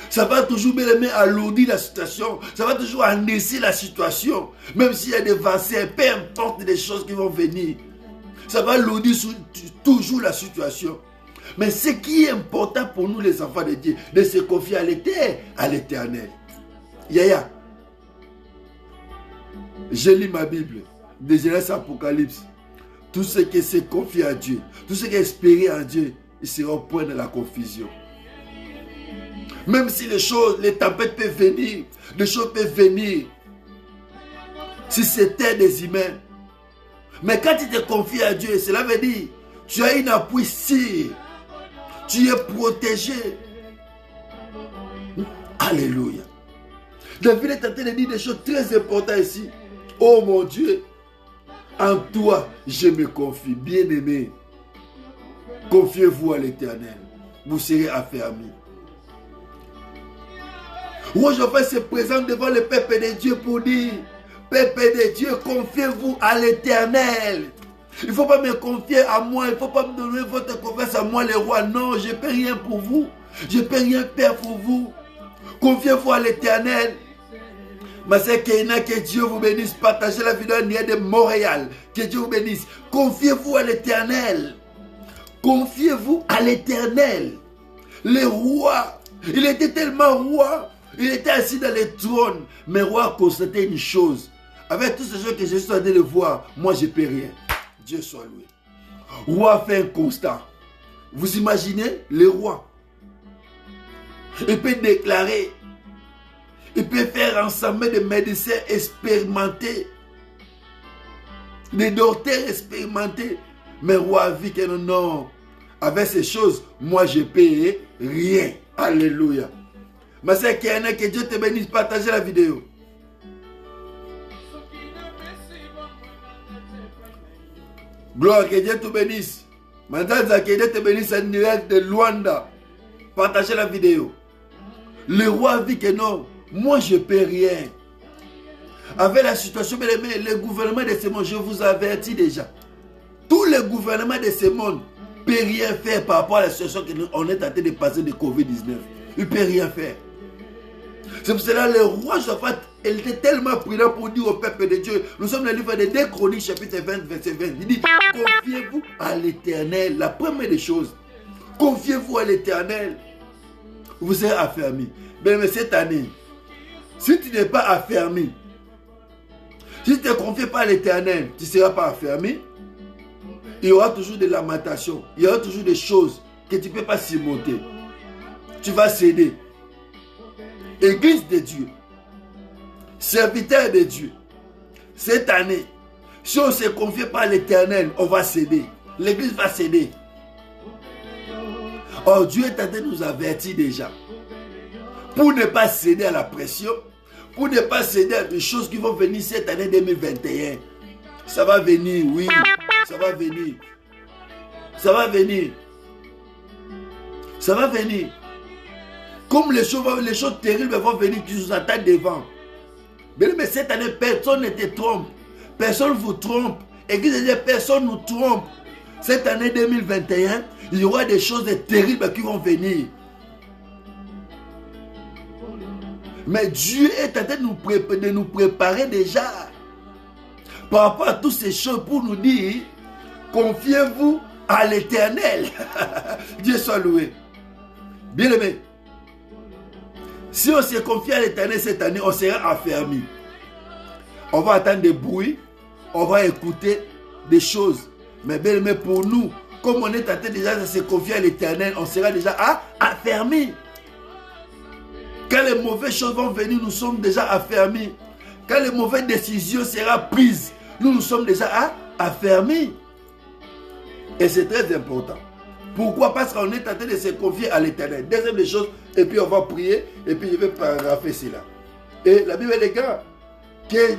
Ça va toujours bien aimé alourdir la situation. Ça va toujours endurcir la situation. Même s'il y a des vaccins, peu importe les choses qui vont venir. Ça va alourdir toujours la situation. Mais ce qui est important pour nous les enfants de Dieu, de se confier à l'éternel. Yaya, je lis ma Bible, de Genèse à Apocalypse. Tout ce qui se confie à Dieu, tout ce qui est espéré en Dieu, il sera au point de la confusion. Même si les tempêtes peuvent venir, les choses peuvent venir. Si c'était des humains. Mais quand tu te confies à Dieu, cela veut dire, tu as une appui sûr. Tu es protégé. Alléluia. David est en train de dire des choses très importantes ici. Oh mon Dieu, en toi, je me confie. Bien-aimé, confiez-vous à l'éternel. Vous serez affermis. Roger se présente devant le peuple de Dieu pour dire, peuple de Dieu, confiez-vous à l'éternel. Il ne faut pas me confier à moi, il ne faut pas me donner votre confiance à moi, le roi. Non, je ne peux rien pour vous. Je ne peux rien faire pour vous. Confiez-vous à l'éternel. Ma sœur Keina, que Dieu vous bénisse. Partagez la vidéo de Montréal. Que Dieu vous bénisse. Confiez-vous à l'éternel. Confiez-vous à l'éternel. Le roi, il était tellement roi. Il était assis dans le trône. Mais roi a constaté une chose. Avec tous ces choses que je suis en train de voir, moi je ne peux rien. Dieu soit loué. Roi fait un constat. Vous imaginez le roi? Il peut déclarer. Il peut faire ensemble des médecins expérimentés. Des docteurs expérimentés. Mais roi a vu que non. Avec ces choses, moi je ne peux rien. Alléluia. Ma sœur Kiana, que Dieu te bénisse, partagez la vidéo. Gloire, que Dieu te bénisse. Mandanza, que Dieu te bénisse en direct de Luanda. Partagez la vidéo. Le roi dit que non, moi je ne peux rien. Avec la situation, le gouvernement de ce monde, je vous avertis déjà. Tous les gouvernements de ce monde ne peuvent rien faire par rapport à la situation qu'on est en train de passer de Covid-19. Ils ne peuvent rien faire. C'est pour cela que le roi Josaphat, il était tellement prudent pour dire au peuple de Dieu. Nous sommes dans le livre de 2 Chroniques, chapitre 20, verset 20. Il dit, confiez-vous à l'Éternel. La première des choses, confiez-vous à l'Éternel. Vous serez affermis. Mais cette année, si tu n'es pas affermi, si tu ne te confies pas à l'Éternel, tu ne seras pas affermi. Il y aura toujours des lamentations. Il y aura toujours des choses que tu ne peux pas surmonter. Tu vas céder. Église de Dieu, serviteur de Dieu, cette année, si on ne se confie pas à l'Éternel, on va céder. L'église va céder. Or, Dieu est en train de nous avertir déjà. Pour ne pas céder à la pression, pour ne pas céder à des choses qui vont venir cette année 2021. Ça va venir, oui, ça va venir. Ça va venir. Ça va venir. Comme les choses terribles vont venir qui nous attendent devant. Mais cette année, personne ne te trompe. Personne ne vous trompe. Église de Dieu, personne ne nous trompe. Cette année 2021, il y aura des choses terribles qui vont venir. Mais Dieu est en train de nous préparer déjà. Par rapport à toutes ces choses pour nous dire, confiez-vous à l'Éternel. Dieu soit loué. Bien aimé. Si on se confie à l'Éternel cette année, on sera affermi. On va attendre des bruits, on va écouter des choses. Mais bien aimé, pour nous, comme on est en train déjà de se confier à l'Éternel, on sera déjà affermi. Quand les mauvaises choses vont venir, nous sommes déjà affermis. Quand les mauvaises décisions seront prises, nous sommes déjà affermis. Et c'est très important. Pourquoi? Parce qu'on est en train de se confier à l'Éternel. Deuxième des choses, et puis on va prier, et puis je vais parapher cela. Et la Bible est claire, que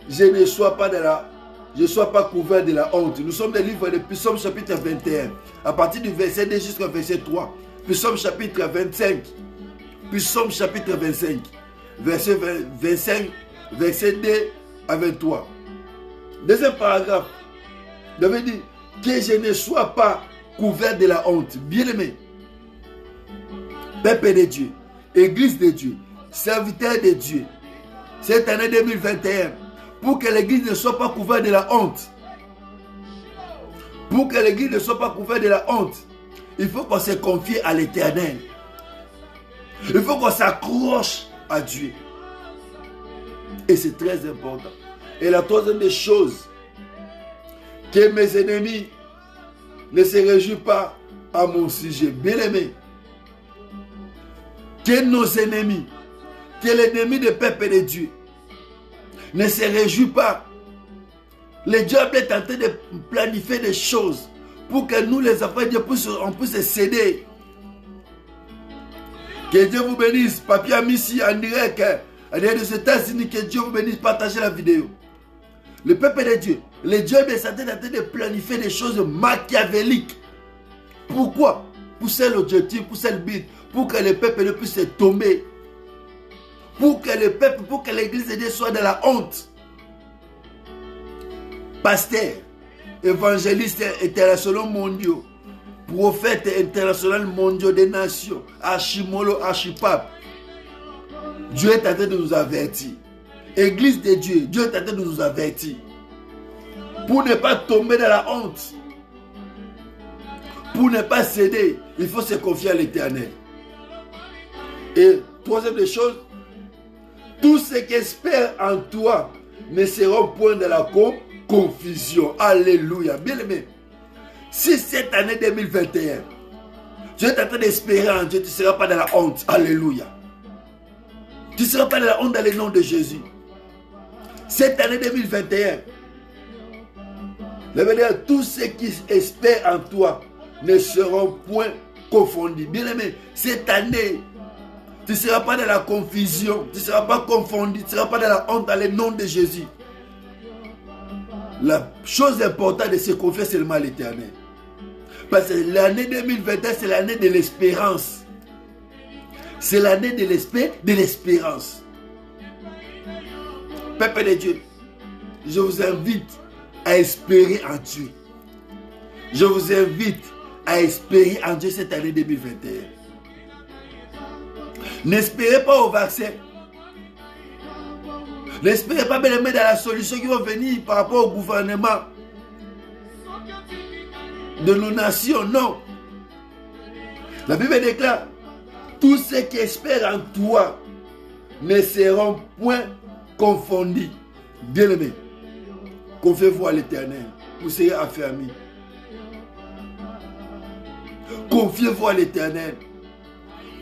je ne sois pas couvert de la honte. Nous sommes dans le livre de Psaume chapitre 21, à partir du verset 2 jusqu'au verset 3. Psaume chapitre 25, Psaume chapitre 25, verset 25, verset 2 à 23. Deuxième paragraphe, David dit, que je ne sois pas couvert de la honte. Bien-aimé, peuple de Dieu, église de Dieu, serviteur de Dieu, cette année 2021, pour que l'église ne soit pas couverte de la honte, pour que l'église ne soit pas couverte de la honte, il faut qu'on se confie à l'Éternel. Il faut qu'on s'accroche à Dieu. Et c'est très important. Et la troisième des choses, que mes ennemis ne se réjouissent pas à mon sujet. Bien-aimé, que nos ennemis, que l'ennemi du peuple de Dieu ne se réjouit pas. Le diable est en train de planifier des choses pour que nous, les enfants de Dieu, on puisse céder. Que Dieu vous bénisse. Papier a mis ici en direct des États-Unis. Que Dieu vous bénisse. Partagez la vidéo. Le peuple de Dieu, le diable est en train de planifier des choses machiavéliques. Pourquoi? Pour seul objectif, pour seul but, pour que le peuple ne puisse tomber. Pour que le peuple, pour que l'église de Dieu soit dans la honte. Pasteur, évangéliste international mondiaux, prophète international mondiaux des nations, archimolo, archipape. Dieu est en train de nous avertir. Église de Dieu, Dieu est en train de nous avertir. Pour ne pas tomber dans la honte. Pour ne pas céder, il faut se confier à l'Éternel. Et troisième des choses, tous ceux qui espèrent en toi ne seront point de la confusion. Alléluia. Bien aimé, si cette année 2021, tu es en train d'espérer en Dieu, tu ne seras pas dans la honte. Alléluia. Tu ne seras pas dans la honte dans le nom de Jésus. Cette année 2021, tous ceux qui espèrent en toi ne seront point confondus. Bien aimé, cette année, tu ne seras pas dans la confusion, tu ne seras pas confondu, tu ne seras pas dans la honte dans le nom de Jésus. La chose importante de se confier seulement à l'Éternel. Parce que l'année 2021, c'est l'année de l'espérance. C'est l'année de l'espérance. Peuple de Dieu, je vous invite à espérer en Dieu. Je vous invite à espérer en Dieu cette année 2021. N'espérez pas au vaccin. N'espérez pas bien aimer dans la solution qui va venir par rapport au gouvernement de nos nations. Non. La Bible déclare, tous ceux qui espèrent en toi ne seront point confondus. Bien-aimés, confiez-vous à l'Éternel. Vous serez affermis. Confiez-vous à l'Éternel.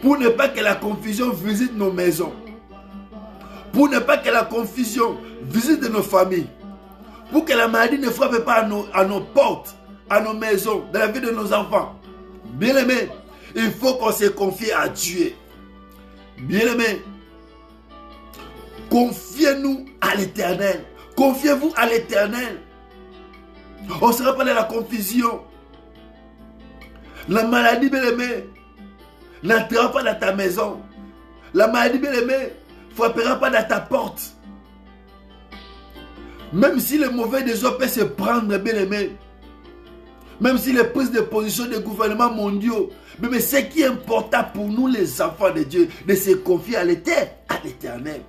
Pour ne pas que la confusion visite nos maisons. Pour ne pas que la confusion visite nos familles. Pour que la maladie ne frappe pas à nos portes, à nos maisons, dans la vie de nos enfants. Bien-aimés, il faut qu'on se confie à Dieu. Bien-aimés, confiez-nous à l'Éternel. Confiez-vous à l'Éternel. On ne sera pas dans la confusion. La maladie, bien-aimé, n'entrera pas dans ta maison. La maladie, bien-aimé, ne frappera pas dans ta porte. Même si le mauvais des hommes peut se prendre, bien-aimé, même si les prises de position des gouvernements mondiaux, mais ce qui est important pour nous, les enfants de Dieu, de se confier à l'Éternel.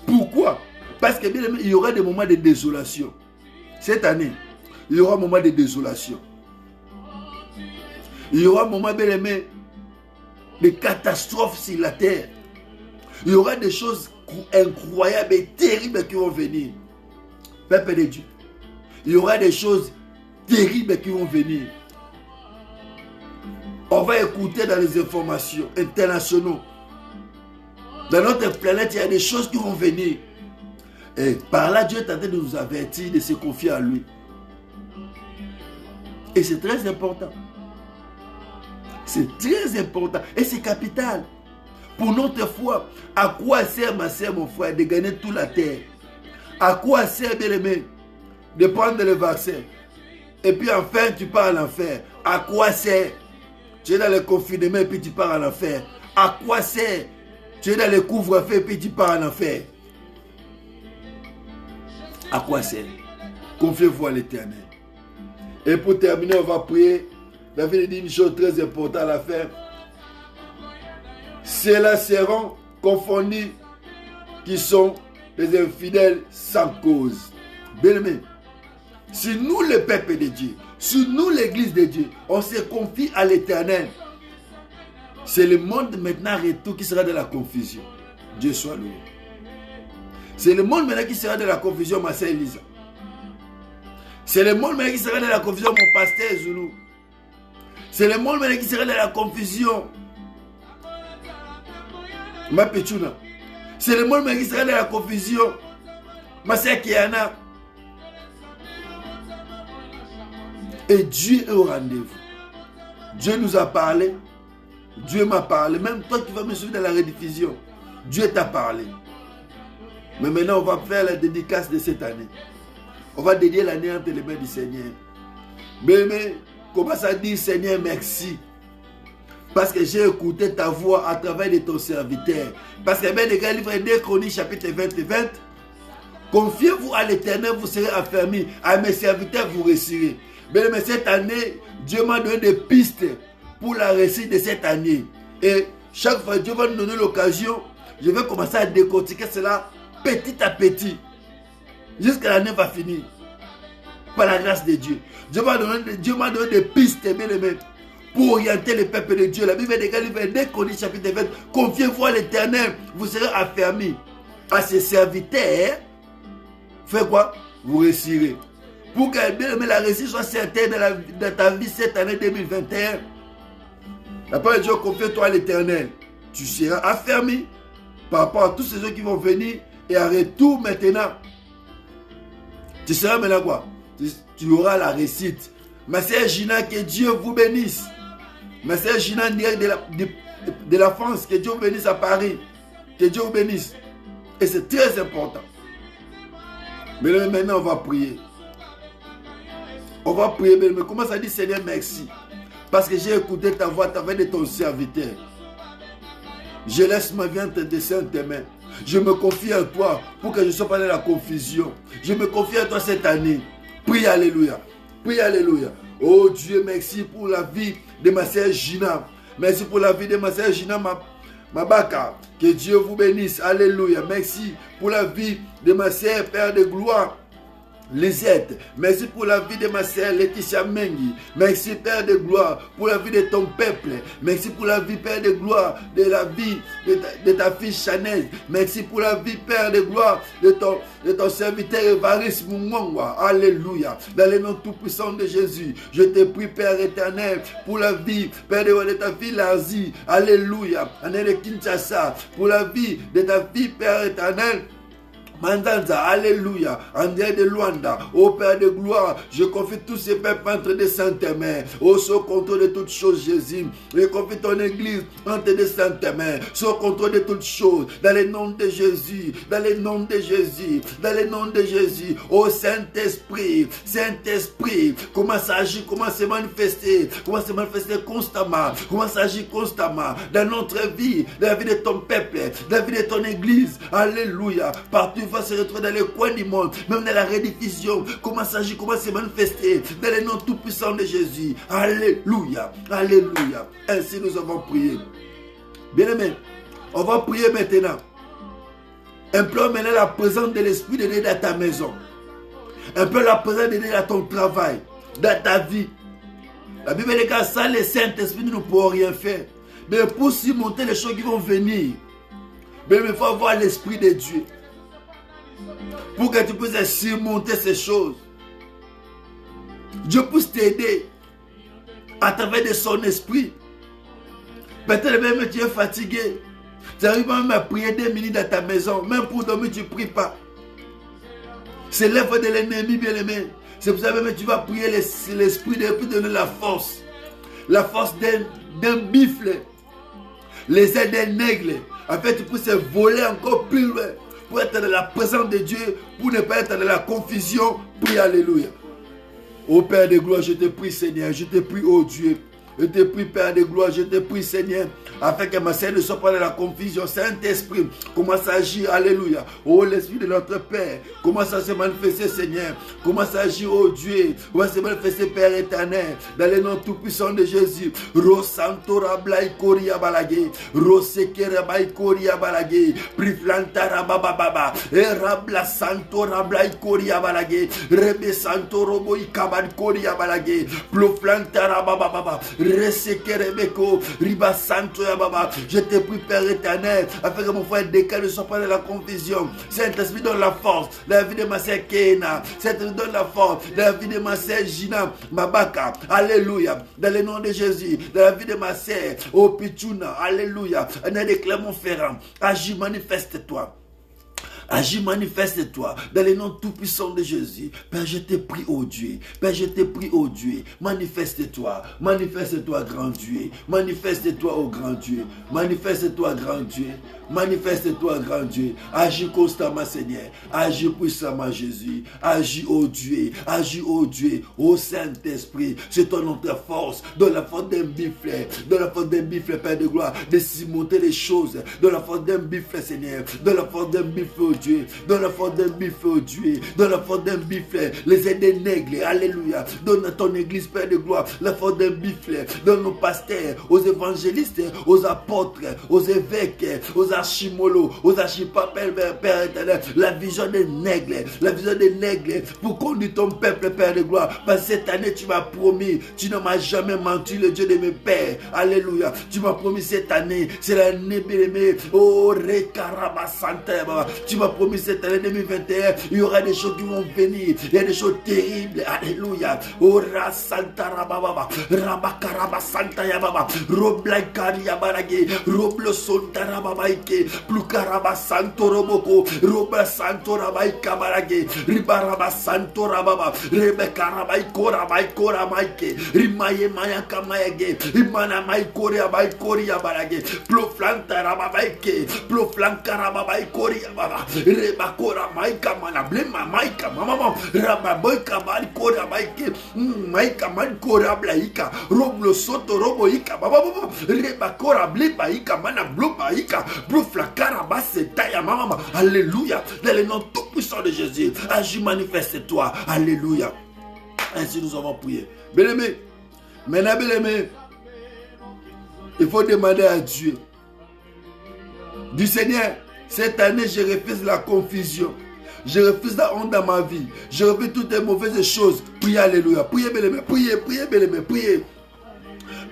Pourquoi? Parce que, bien aimé, il y aura des moments de désolation. Cette année, il y aura un moment de désolation. Il y aura un moment, bien aimé, de catastrophes sur la terre. Il y aura des choses incroyables et terribles qui vont venir. Peuple de Dieu, il y aura des choses terribles qui vont venir. On va écouter dans les informations internationales. Dans notre planète, il y a des choses qui vont venir. Et par là, Dieu est en train de nous avertir de se confier à lui. Et c'est très important. C'est très important. Et c'est capital. Pour notre foi, à quoi sert, ma soeur, mon frère, de gagner toute la terre? À quoi sert, bien aimé, de prendre le vaccin? Et puis enfin, tu pars en enfer. À quoi sert? Tu es dans le confinement et puis tu pars en enfer. À quoi sert? Tu es dans le couvre-feu et puis tu pars en enfer. À quoi sert? Confiez-vous à l'Éternel. Et pour terminer, on va prier. David dit une chose très importante à la fin. Ceux-là seront confondus qui sont des infidèles sans cause. Bien-aimés, si nous, le peuple de Dieu, si nous, l'église de Dieu, on se confie à l'Éternel, c'est le monde maintenant retour qui sera de la confusion. Dieu soit loué. C'est le monde maintenant qui sera de la confusion, ma sœur Elisa. C'est le monde maintenant qui sera de la confusion, mon pasteur Zoulou. C'est le monde maintenant qui sera de la confusion, ma Petuna. C'est le monde maintenant qui sera de la confusion, ma sœur Kiana. Et Dieu est au rendez-vous. Dieu nous a parlé. Dieu m'a parlé. Même toi qui vas me suivre dans la rediffusion, Dieu t'a parlé. Mais maintenant, on va faire la dédicace de cette année. On va dédier l'année entre les mains du Seigneur. Mais commence à dire, Seigneur, merci. Parce que j'ai écouté ta voix à travers de ton serviteur. Parce que bien, les gars, livre 2 Chroniques, chapitre 20 et 20. Confiez-vous à l'Éternel, vous serez affermis. À mes serviteurs, vous réussirez. Mais cette année, Dieu m'a donné des pistes pour la réussite de cette année. Et chaque fois, Dieu va nous donner l'occasion. Je vais commencer à décortiquer cela petit à petit. Jusqu'à l'année va finir. Par la grâce de Dieu. Dieu m'a donné des pistes, bien aimés, pour orienter le peuple de Dieu. La Bible dit, livre 2 Chroniques, chapitre 20. Confiez-vous à l'Éternel, vous serez affermis. À ses serviteurs, faites quoi? Vous réussirez. Pour que la réussite soit certaine dans ta vie cette année 2021. La parole de Dieu, confie-toi à l'Éternel. Tu seras affermi par rapport à tous ces gens qui vont venir. Et à retour maintenant, tu seras maintenant quoi? Tu auras la réussite. Ma sœur Gina, que Dieu vous bénisse. Ma sœur Gina, direct de la France, que Dieu vous bénisse à Paris. Que Dieu vous bénisse. Et c'est très important. Mais maintenant, on va prier. On va prier, mais commence à dire, Seigneur, merci. Parce que j'ai écouté ta voix à travers de ton serviteur. Je laisse ma vie entre tes saintes mains. Je me confie en toi pour que je ne sois pas dans la confusion. Je me confie en toi cette année. Prie, alléluia. Prie, alléluia. Oh Dieu, merci pour la vie de ma sœur Gina. Merci pour la vie de ma sœur Gina, Mabaka, que Dieu vous bénisse. Alléluia. Merci pour la vie de ma sœur, Père de gloire. Lisette, merci pour la vie de ma sœur Laetitia Mengi. Merci Père de gloire pour la vie de ton peuple. Merci pour la vie Père de gloire de la vie de ta fille Chanel. Merci pour la vie Père de gloire de ton serviteur Évariste Mungwangwa. Alléluia. Dans le nom tout-puissant de Jésus, je te prie Père éternel pour la vie Père de ta fille Larzi. Alléluia. Année de Kinshasa, pour la vie de ta fille Père éternel Mandanza, alléluia, André de Luanda, ô Père de gloire, je confie tous ces peuples entre des saintes mains, ô sous contrôle de toutes choses, Jésus, je confie ton église entre des saintes mains, sous contrôle de toutes choses, dans le nom de Jésus, dans le nom de Jésus, dans le nom de Jésus, ô Saint-Esprit, Saint-Esprit, commence à agir, commence à se manifester constamment, commence à agir constamment dans notre vie, dans la vie de ton peuple, dans la vie de ton église, alléluia, partout va se retrouver dans les coins du monde, même dans la rediffusion, commence à agir, commence à se manifester dans le nom tout puissant de Jésus. Alléluia, alléluia. Ainsi nous avons prié. Bien-aimés, on va prier maintenant. Implore maintenant la présence de l'Esprit de Dieu dans ta maison. Implore la présence de Dieu dans ton travail, dans ta vie. La Bible dit que sans le Saint-Esprit, nous ne pouvons rien faire. Mais pour surmonter les choses qui vont venir, mais il faut avoir l'Esprit de Dieu. Pour que tu puisses surmonter ces choses. Dieu puisse t'aider à travers de son esprit. Peut-être même tu es fatigué. Tu arrives même à prier 2 minutes dans ta maison. Même pour dormir, tu ne pries pas. C'est l'œuvre de l'ennemi, bien-aimé. C'est pour ça que tu vas prier l'esprit de Dieu, donner la force. La force d'un buffle. Les ailes d'un aigle. En fait, tu puisses voler encore plus loin. Pour être dans la présence de Dieu, pour ne pas être dans la confusion, prie alléluia. Ô Père de gloire, je te prie Seigneur, je te prie ô Dieu. Je te prie, Père de gloire, je te prie, Seigneur, afin que ma sœur ne soit pas dans la confusion. Saint-Esprit, commence à agir, alléluia. Oh, l'Esprit de notre Père, commence à se manifester, Seigneur. Commence à agir, oh Dieu. Commence à se manifester, Père éternel, dans le nom tout-puissant de Jésus. Rosanto Rablai Koria Balagé, Rosekere Bai Koria Balagé, Priflantara Baba, Rabla Santo Rablai Koria Balagé, Rebe Santo Roboi Kaban Koria Balagé, Ploflantara Baba. Je te prie, Père éternel, afin que mon frère Décal ne soit pas dans la confusion. Saint-Esprit, donne la force dans la vie de ma sœur Kena. Saint-Esprit, donne la force dans la vie de ma sœur Gina Mabaka. Alléluia. Dans le nom de Jésus, dans la vie de ma sœur Pichuna. Alléluia. Anna de Clermont-Ferrand. Agis, manifeste-toi. Agis, manifeste-toi dans le nom tout-puissant de Jésus. Père, je te prie, ô Dieu. Père, je te prie, ô Dieu. Manifeste-toi. Manifeste-toi, grand Dieu. Manifeste-toi, ô grand Dieu. Manifeste-toi, grand Dieu. Manifeste-toi, grand Dieu. Agis constamment, Seigneur. Agis puissamment, Jésus. Agis, ô Dieu. Agis, ô Dieu. Ô Saint-Esprit, c'est ton notre force. Donne la force d'un buffle. Donne la force d'un buffle, Père de gloire. De surmonter les choses. Donne la force d'un buffle, Seigneur. Donne la force d'un buffle, ô Dieu. Donne la force d'un buffle, ô Dieu. Donne la force d'un buffle. Les aides des nègres. Alléluia. Donne à ton église, Père de gloire, la force d'un buffle. Donne aux pasteurs, aux évangélistes, aux apôtres, aux évêques, aux archimolos, aux archipapels, Père éternel, la vision des nègres, pour conduire ton peuple, Père de gloire. Parce que cette année, tu m'as promis, tu ne m'as jamais menti, le Dieu de mes pères. Alléluia. Tu m'as promis cette année, c'est l'année bien-aimée. Oh, Rekaraba Santa, tu m'as promis cette année 2021, il y aura des choses qui vont venir, il y a des choses terribles. Alléluia. Oh, Rasanta Rababa, Rabakaraba Santa Yababa, Roblaikari Yabarage, Roblo Sonta Rababaike, Plukaraba Santo Roboko, Robla Santo Rabaika Barage, Ribaraba Santo Rababa, Rebekarabaiko Rabaiko Ramaike, Rimaye Mayaka Mayage, Imana Maikori Abaikori Yabarage, Ploflanta Rababaike, Ploflanka Rababaikori Yababa, Rebakora Maika Manablema Maika Mama, Rababoika Barikora Maike, Maika Mankora Blaika, Roblo Soto Roboika, Baba, Rebakora Blibaika, Mana Blubaika, Bluflakara Basetaya Mama. Alléluia. Dans le nom tout puissant de Jésus, agis, manifeste-toi. Alléluia. Ainsi nous avons prié. Bien-aimé, maintenant, bien-aimé, il faut demander à Dieu Du Seigneur, cette année, je refuse la confusion. Je refuse la honte dans ma vie. Je refuse toutes les mauvaises choses. Priez, alléluia. Priez, bien-aimés. Priez, priez, bien-aimés. Priez.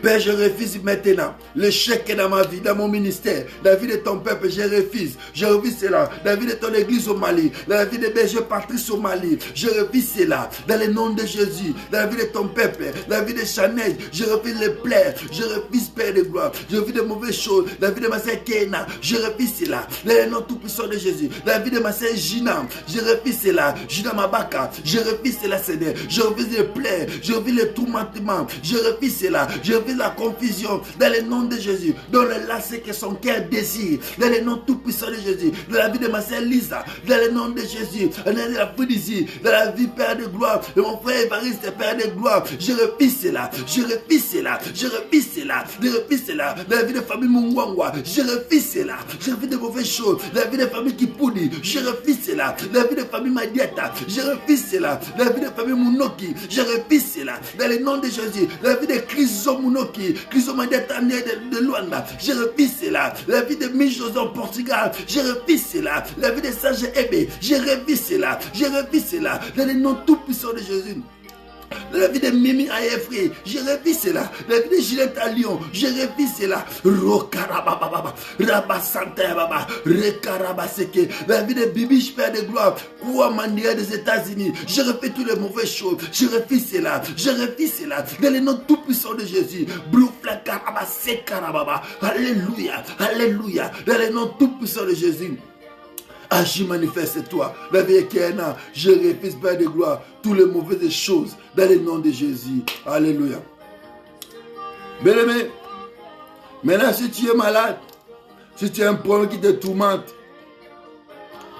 Père, je refuse maintenant l'échec dans ma vie, dans mon ministère, dans la vie de ton peuple, je refuse. Je refuse cela. Dans la vie de ton église au Mali, dans la vie de berger Patrice au Mali, je refuse cela. Dans le nom de Jésus, dans la vie de ton peuple, dans la vie de Chanel, je refuse les plaies. Je refuse, Père de gloire. Je refuse de mauvaises choses. Dans la vie de ma sœur Kéna, je refuse cela. Dans le nom tout-puissant de Jésus, dans la vie de ma sœur Gina, je refuse cela. Gina Mabaka, je refuse cela, Seigneur. Je refuse les plaies. Je refuse les tourmentements. Je refuse cela. Je refuse la confusion dans le nom de Jésus, dans le lacet que son cœur désire, dans le nom tout puissant de Jésus, dans la vie de ma sœur Lisa, dans le nom de Jésus, dans la vie d'ici, dans la vie, Père de gloire, de mon frère Évariste, Père de gloire, je refuse cela, je refuse cela, je refuse cela, je refuse cela, dans la vie de famille Mungwangwa, je refuse cela, je refuse de mauvaises choses, dans la vie de famille Kipudi, je refuse cela, dans la vie de famille Madiata, je refuse cela, dans la vie de famille Munoki, je refuse cela, dans le nom de Jésus, dans la vie de Chriso Munoki, de Luanda, je refuse cela. La vie de Mijos en Portugal, je refuse cela. La vie de Sage Ebe, je refuse cela. Je refuse cela. Dans le nom tout puissant de Jésus. Dans la vie de Mimi à Efré, je refuse cela. Dans la vie de Gillette à Lyon, je refuse cela. Rokarababa, Rabasanta Baba, Rekarabaseke. Dans la vie de Bibiche, Père de gloire, Kouamandia des États-Unis, je refuse toutes les mauvaises choses. Je refuse cela. Je refuse cela. Dans le nom tout puissant de Jésus. Blouflakarababa, Alléluia, Alléluia. Dans le nom tout puissant de Jésus. Agis, manifeste-toi. La vie est Kéna. Je refuse, Père de gloire, toutes les mauvaises choses dans le nom de Jésus. Alléluia. Bien-aimé, maintenant si tu es malade, si tu as un problème qui te tourmente,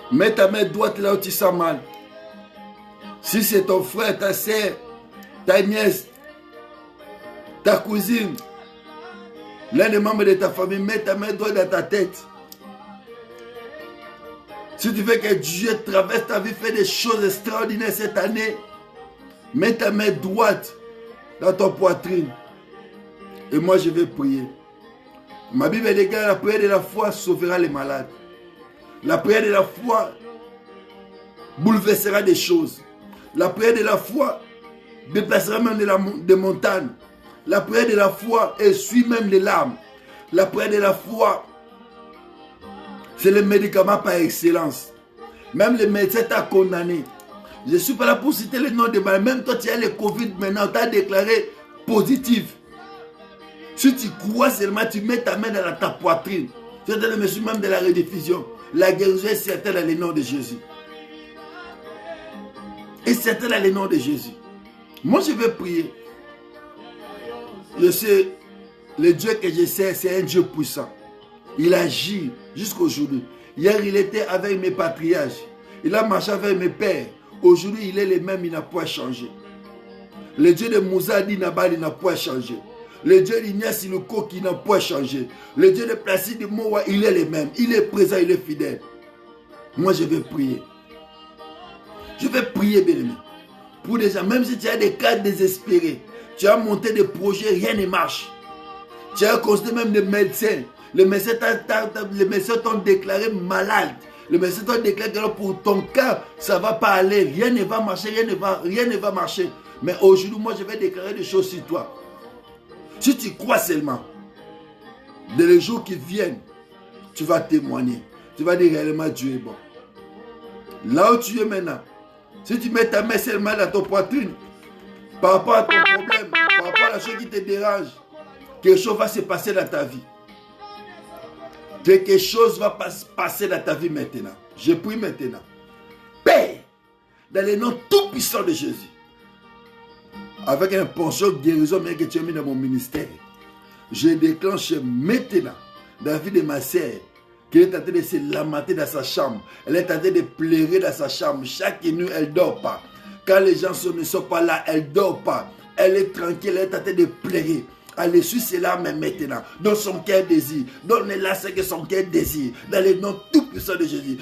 mets ta main droite là où tu sens mal. Si c'est ton frère, ta soeur, ta nièce, ta cousine, l'un des membres de ta famille, mets ta main droite dans ta tête. Si tu veux que Dieu traverse ta vie, fait des choses extraordinaires cette année, mets ta main droite dans ton poitrine. Et moi, je vais prier. Ma Bible déclare la prière de la foi sauvera les malades. La prière de la foi bouleversera des choses. La prière de la foi déplacera même des montagnes. La prière de la foi essuie même les larmes. La prière de la foi, c'est le médicament par excellence. Même le médecin t'a condamné. Je ne suis pas là pour citer le nom de malade. Même toi, tu as le Covid maintenant, tu as déclaré positif. Si tu crois seulement, tu mets ta main dans ta poitrine. Tu es dans le monsieur même de la rediffusion. La guérison est certaine dans le nom de Jésus. Et certaine dans le nom de Jésus. Moi, je vais prier. Je sais, le Dieu que je sais, c'est un Dieu puissant. Il agit jusqu'aujourd'hui. Hier, il était avec mes patriarches. Il a marché avec mes pères. Aujourd'hui, il est le même, il n'a pas changé. Le Dieu de Moussa Dinabal, il n'a pas changé. Le Dieu d'Ignace Iloko, qui n'a pas changé. Le Dieu de Placide Moua, il est le même. Il est présent, il est fidèle. Moi, je vais prier. Je vais prier, bien aimé. Pour des gens, même si tu as des cas désespérés, tu as monté des projets, rien ne marche. Tu as consulté même des médecins. Les médecins t'ont déclaré malade. Les médecins t'ont déclaré que pour ton cas, ça ne va pas aller. Rien ne va marcher, rien ne va marcher. Mais aujourd'hui, moi, je vais déclarer des choses sur toi. Si tu crois seulement, dans les jours qui viennent, tu vas témoigner. Tu vas dire réellement Dieu est bon. Là où tu es maintenant, si tu mets ta main seulement dans ton poitrine, par rapport à ton problème, par rapport à la chose qui te dérange, quelque chose va se passer dans ta vie. Quelque chose va passer dans ta vie maintenant. Je prie maintenant. Père, dans le nom tout puissant de Jésus, avec un pension de guérison que tu as mis dans mon ministère, je déclenche maintenant dans la vie de ma sœur, qui est en train de se lamenter dans sa chambre. Elle est en train de pleurer dans sa chambre. Chaque nuit, elle ne dort pas. Quand les gens ne sont pas là, elle ne dort pas. Elle est tranquille, elle est en train de pleurer. Allez, suis cela, mais maintenant. Dans son cœur désir. Donne-la ce que son cœur désire. Dans le nom tout puissant de Jésus.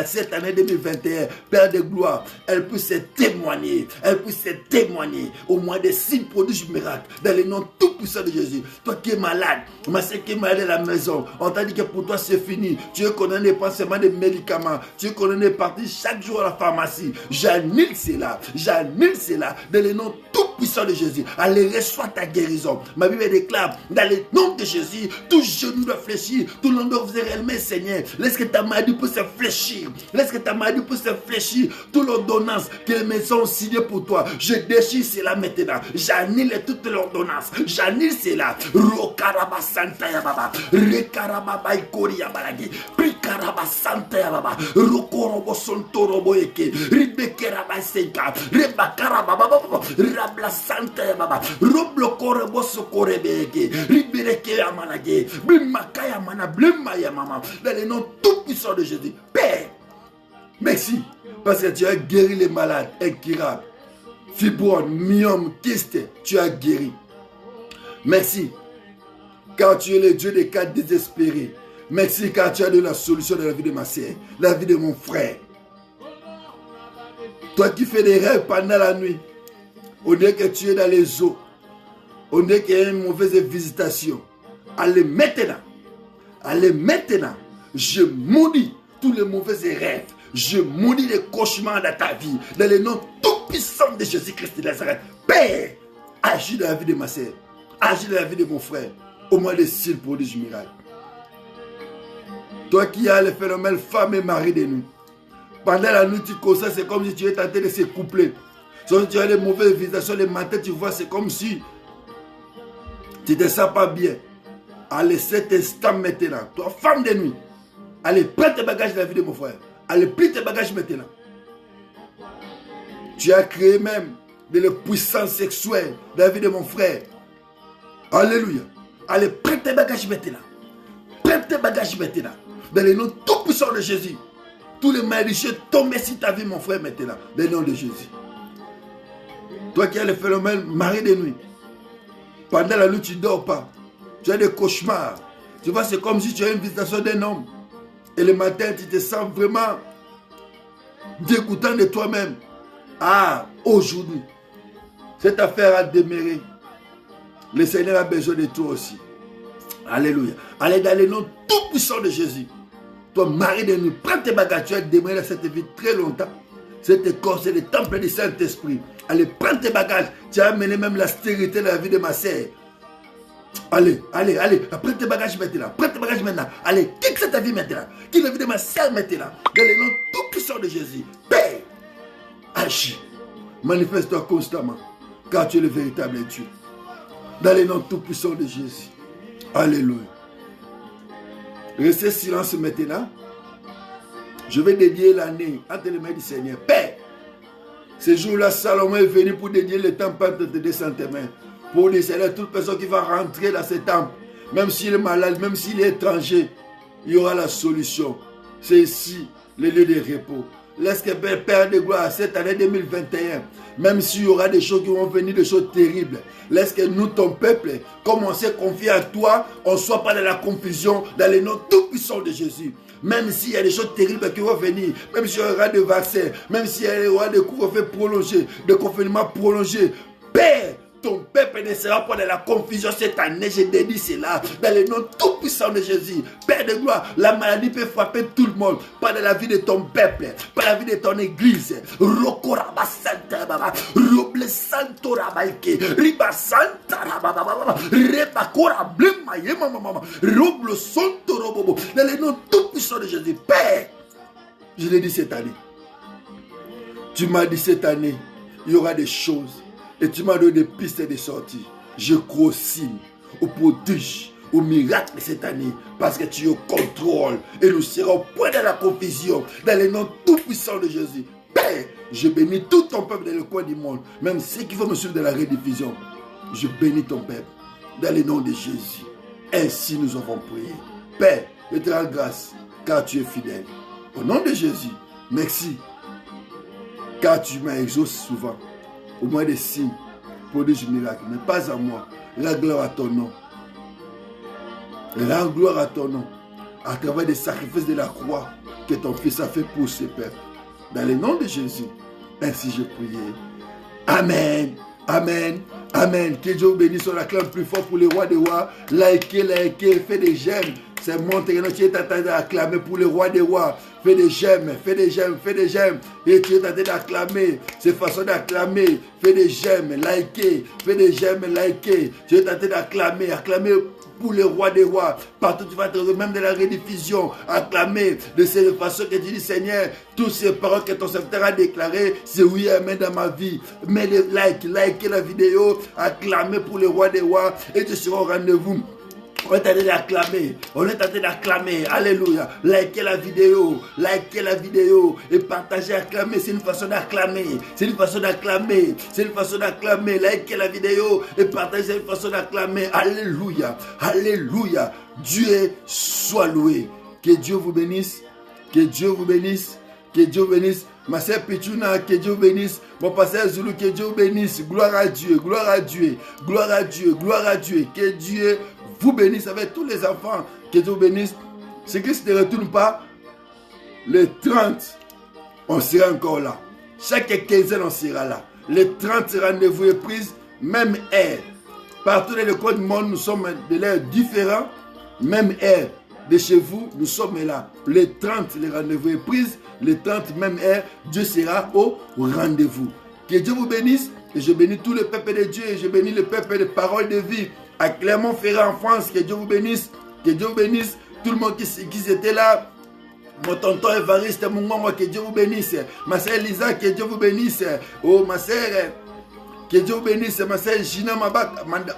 Cette année 2021, Père de gloire, elle puisse témoigner. Elle puisse témoigner. Au moins des signes, prodiges, miracles. Dans le nom tout puissant de Jésus. Toi qui es malade, ma soeur qui est malade à la maison, on t'a dit que pour toi c'est fini. Tu connais les pansements des médicaments. Tu connais les parties chaque jour à la pharmacie. J'annule cela. J'annule cela. Dans le nom tout puissant de Jésus. Allez, reçois ta guérison. Ma Bible déclare, dans le nom de Jésus, tout genou doit fléchir, tout le monde doit vous aimer, Seigneur. Laisse que ta maladie puisse fléchir. Laisse que ta maladie puisse fléchir. Toute l'ordonnance que les maisons ont signées pour toi, je déchire cela maintenant. J'annule toute l'ordonnance. J'annule cela. Rokaraba Santa Yababa. Rekaraba Ikori Yabalagi. Prikaraba Santa Yababa. Rokorobo Sontorobo Eke. Ribekeraba Senka. Rebakaraba Baba. Rabla Santa Yababa. Roblo Korebo Sokorebeke. Ribereke Yamanage. Blimakaya Mana. Blimaya Mama. Dans le nom tout puissant de Jésus. Père, merci. Parce que tu as guéri les malades incurables. Fibrome, myome, kyste, tu as guéri. Merci. Car tu es le Dieu des cas désespérés. Merci car tu as donné la solution dans la vie de ma sœur, la vie de mon frère. Toi qui fais des rêves pendant la nuit, on dirait que tu es dans les eaux. On dirait qu'il y a une mauvaise visitation. Allez maintenant. Allez maintenant. Je maudis tous les mauvais rêves. Je maudis les cauchemars dans ta vie. Dans le nom tout puissant de Jésus-Christ de Nazareth. Père, agis dans la vie de ma sœur. Agis dans la vie de mon frère. Au moins des signes prodiges miracles. Toi qui as le phénomène femme et mari de nous. Pendant la nuit, tu constates, c'est comme si tu es tenté de se coupler. Si tu as les mauvaises visitations, les matins, tu vois, c'est comme si tu ne te sens pas bien. Allez, cet instant maintenant, toi, femme de nuit, allez, prends tes bagages dans la vie de mon frère. Allez, plie tes bagages maintenant. Tu as créé même de la puissance sexuelle dans la vie de mon frère. Alléluia. Allez, prends tes bagages maintenant. Prends tes bagages maintenant. Dans le nom tout puissant de Jésus. Tous les malédictions tombent sur ta vie, mon frère, maintenant. Dans le nom de Jésus. Toi qui as le phénomène mari de nuit. Pendant la nuit, tu ne dors pas. Tu as des cauchemars. Tu vois, c'est comme si tu as une visitation d'un homme. Et le matin, tu te sens vraiment dégoûtant de toi-même. Ah, aujourd'hui, cette affaire a démarré. Le Seigneur a besoin de toi aussi. Alléluia. Allez dans le nom tout puissant de Jésus. Toi, mari de nuit, prends tes bagages. Tu as démarré dans cette vie très longtemps. Cet corps, c'est le temple du Saint-Esprit. Allez, prends tes bagages. Tu as amené même la stérilité dans la vie de ma sœur. Allez, allez, allez. Prends tes bagages maintenant. Prends tes bagages maintenant. Allez, quitte cette vie maintenant. Quitte la vie de ma sœur maintenant. Dans le nom tout puissant de Jésus. Père, agis. Manifeste-toi constamment. Car tu es le véritable Dieu. Dans le nom tout puissant de Jésus. Alléluia. Restez silence maintenant. Je vais dédier l'année entre les mains du Seigneur. Père, ce jour-là, Salomon est venu pour dédier le temple de 200 mains. Pour dire, Seigneur, toute personne qui va rentrer dans ce temple, même s'il est malade, même s'il est étranger, il y aura la solution. C'est ici le lieu de repos. Laisse que Père de gloire, cette année 2021, même s'il y aura des choses qui vont venir, des choses terribles, laisse que nous, ton peuple, comme on s'est confié à toi, on ne soit pas dans la confusion, dans le nom tout puissant de Jésus. Même s'il y a des choses terribles qui vont venir, même s'il y aura des vaccins, même s'il y aura des couvre-feux prolongés, des confinements prolongés, Père, ton peuple ne sera pas dans la confusion cette année. Je dédie cela dans le nom tout puissant de Jésus. Père de gloire, la maladie peut frapper tout le monde. Pas dans la vie de ton peuple, pas dans la vie de ton église. Rokoraba Santa Baba, Roble Santo Rabaike, Riba Santa Baba, Rebakora Blemaye Mama, Roble Santo Robobo. Dans le nom tout puissant de Jésus. Père, je l'ai dit cette année. Tu m'as dit cette année, il y aura des choses. Et tu m'as donné des pistes de sortie. Je crois au signe, au prodige, au miracle de cette année. Parce que tu es au contrôle. Et nous serons au point de la confusion. Dans le nom tout puissant de Jésus. Père, je bénis tout ton peuple dans le coin du monde. Même ceux qui vont me suivre dans la rediffusion. Je bénis ton peuple. Dans le nom de Jésus. Ainsi nous avons prié. Père, je te rends grâce. Car tu es fidèle. Au nom de Jésus. Merci. Car tu m'as exaucé souvent. Au moins des signes, prodiges, miracles, mais pas à moi, rends gloire à ton nom. Rends gloire à ton nom. À travers des sacrifices de la croix que ton Fils a fait pour ce peuple. Dans le nom de Jésus, ainsi je prie. Amen. Amen. Amen. Que Dieu vous bénisse. On acclame plus fort pour les rois des rois. Likez, faites des j'aime. C'est maintenant que tu es en train d'acclamer pour le roi des rois. Fais des j'aime, fais des j'aime, fais des j'aime. Et tu es en train d'acclamer. C'est façon d'acclamer. Fais des j'aime, likez. Fais des j'aime, likez. Tu es en train d'acclamer, acclamer pour le roi des rois. Partout tu vas te retrouver, même de la rediffusion, acclamer de cette façon que tu dis, Seigneur, toutes ces paroles que ton serviteur a déclarées, c'est oui, amen dans ma vie. Mets les likez la vidéo, acclamer pour le roi des rois et tu seras au rendez-vous. On est en train d'acclamer. On est en train d'acclamer. Alléluia. Likez la vidéo et partagez, acclamer. C'est une façon d'acclamer. C'est une façon d'acclamer. C'est une façon d'acclamer. Likez la vidéo et partagez. C'est une façon d'acclamer. Alléluia. Alléluia. Dieu soit loué. Que Dieu vous bénisse. Que Dieu vous bénisse. Que Dieu vous bénisse. Ma sœur Pichuna, que Dieu vous bénisse. Mon pasteur Zulu, que Dieu vous bénisse. Gloire à Dieu. Gloire à Dieu. Gloire à Dieu. Gloire à Dieu. Que Dieu vous bénisse avec tous les enfants. Que Dieu vous bénisse. Ce Christ ne retourne pas. Le 30, on sera encore là. Chaque quinzaine, on sera là. Le 30 rendez-vous est prise. Même heure. Partout dans le coin du monde, nous sommes de l'heure différent. Même heure. De chez vous, nous sommes là. Le 30, le rendez-vous est prise. Le 30, même heure, Dieu sera au rendez-vous. Que Dieu vous bénisse. Et je bénis tout le peuple de Dieu. Et je bénis le peuple de paroles de vie. À Clermont-Ferrand en France, que Dieu vous bénisse. Que Dieu vous bénisse. Tout le monde qui était là. Mon tonton Évariste, mon maman, que Dieu vous bénisse. Ma sœur Lisa, que Dieu vous bénisse. Oh, ma sœur, que Dieu vous bénisse. Ma sœur Gina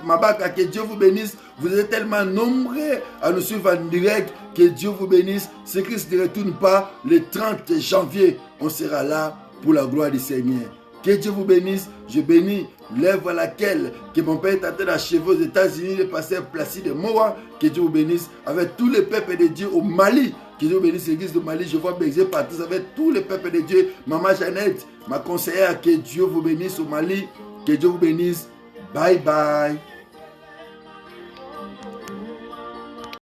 Mabaka, que Dieu vous bénisse. Vous êtes tellement nombreux à nous suivre en direct. Que Dieu vous bénisse. Ce Christ ne retourne pas le 30 janvier. On sera là pour la gloire du Seigneur. Que Dieu vous bénisse. Je bénis l'œuvre à laquelle que mon père est en train d'achever aux États-Unis, le pasteur Placide Moa. Que Dieu vous bénisse. Avec tous les peuples de Dieu au Mali. Que Dieu vous bénisse l'église de Mali. Je vois baiser partout avec tous les peuples de Dieu. Maman Jeannette, ma conseillère, que Dieu vous bénisse au Mali. Que Dieu vous bénisse. Bye bye.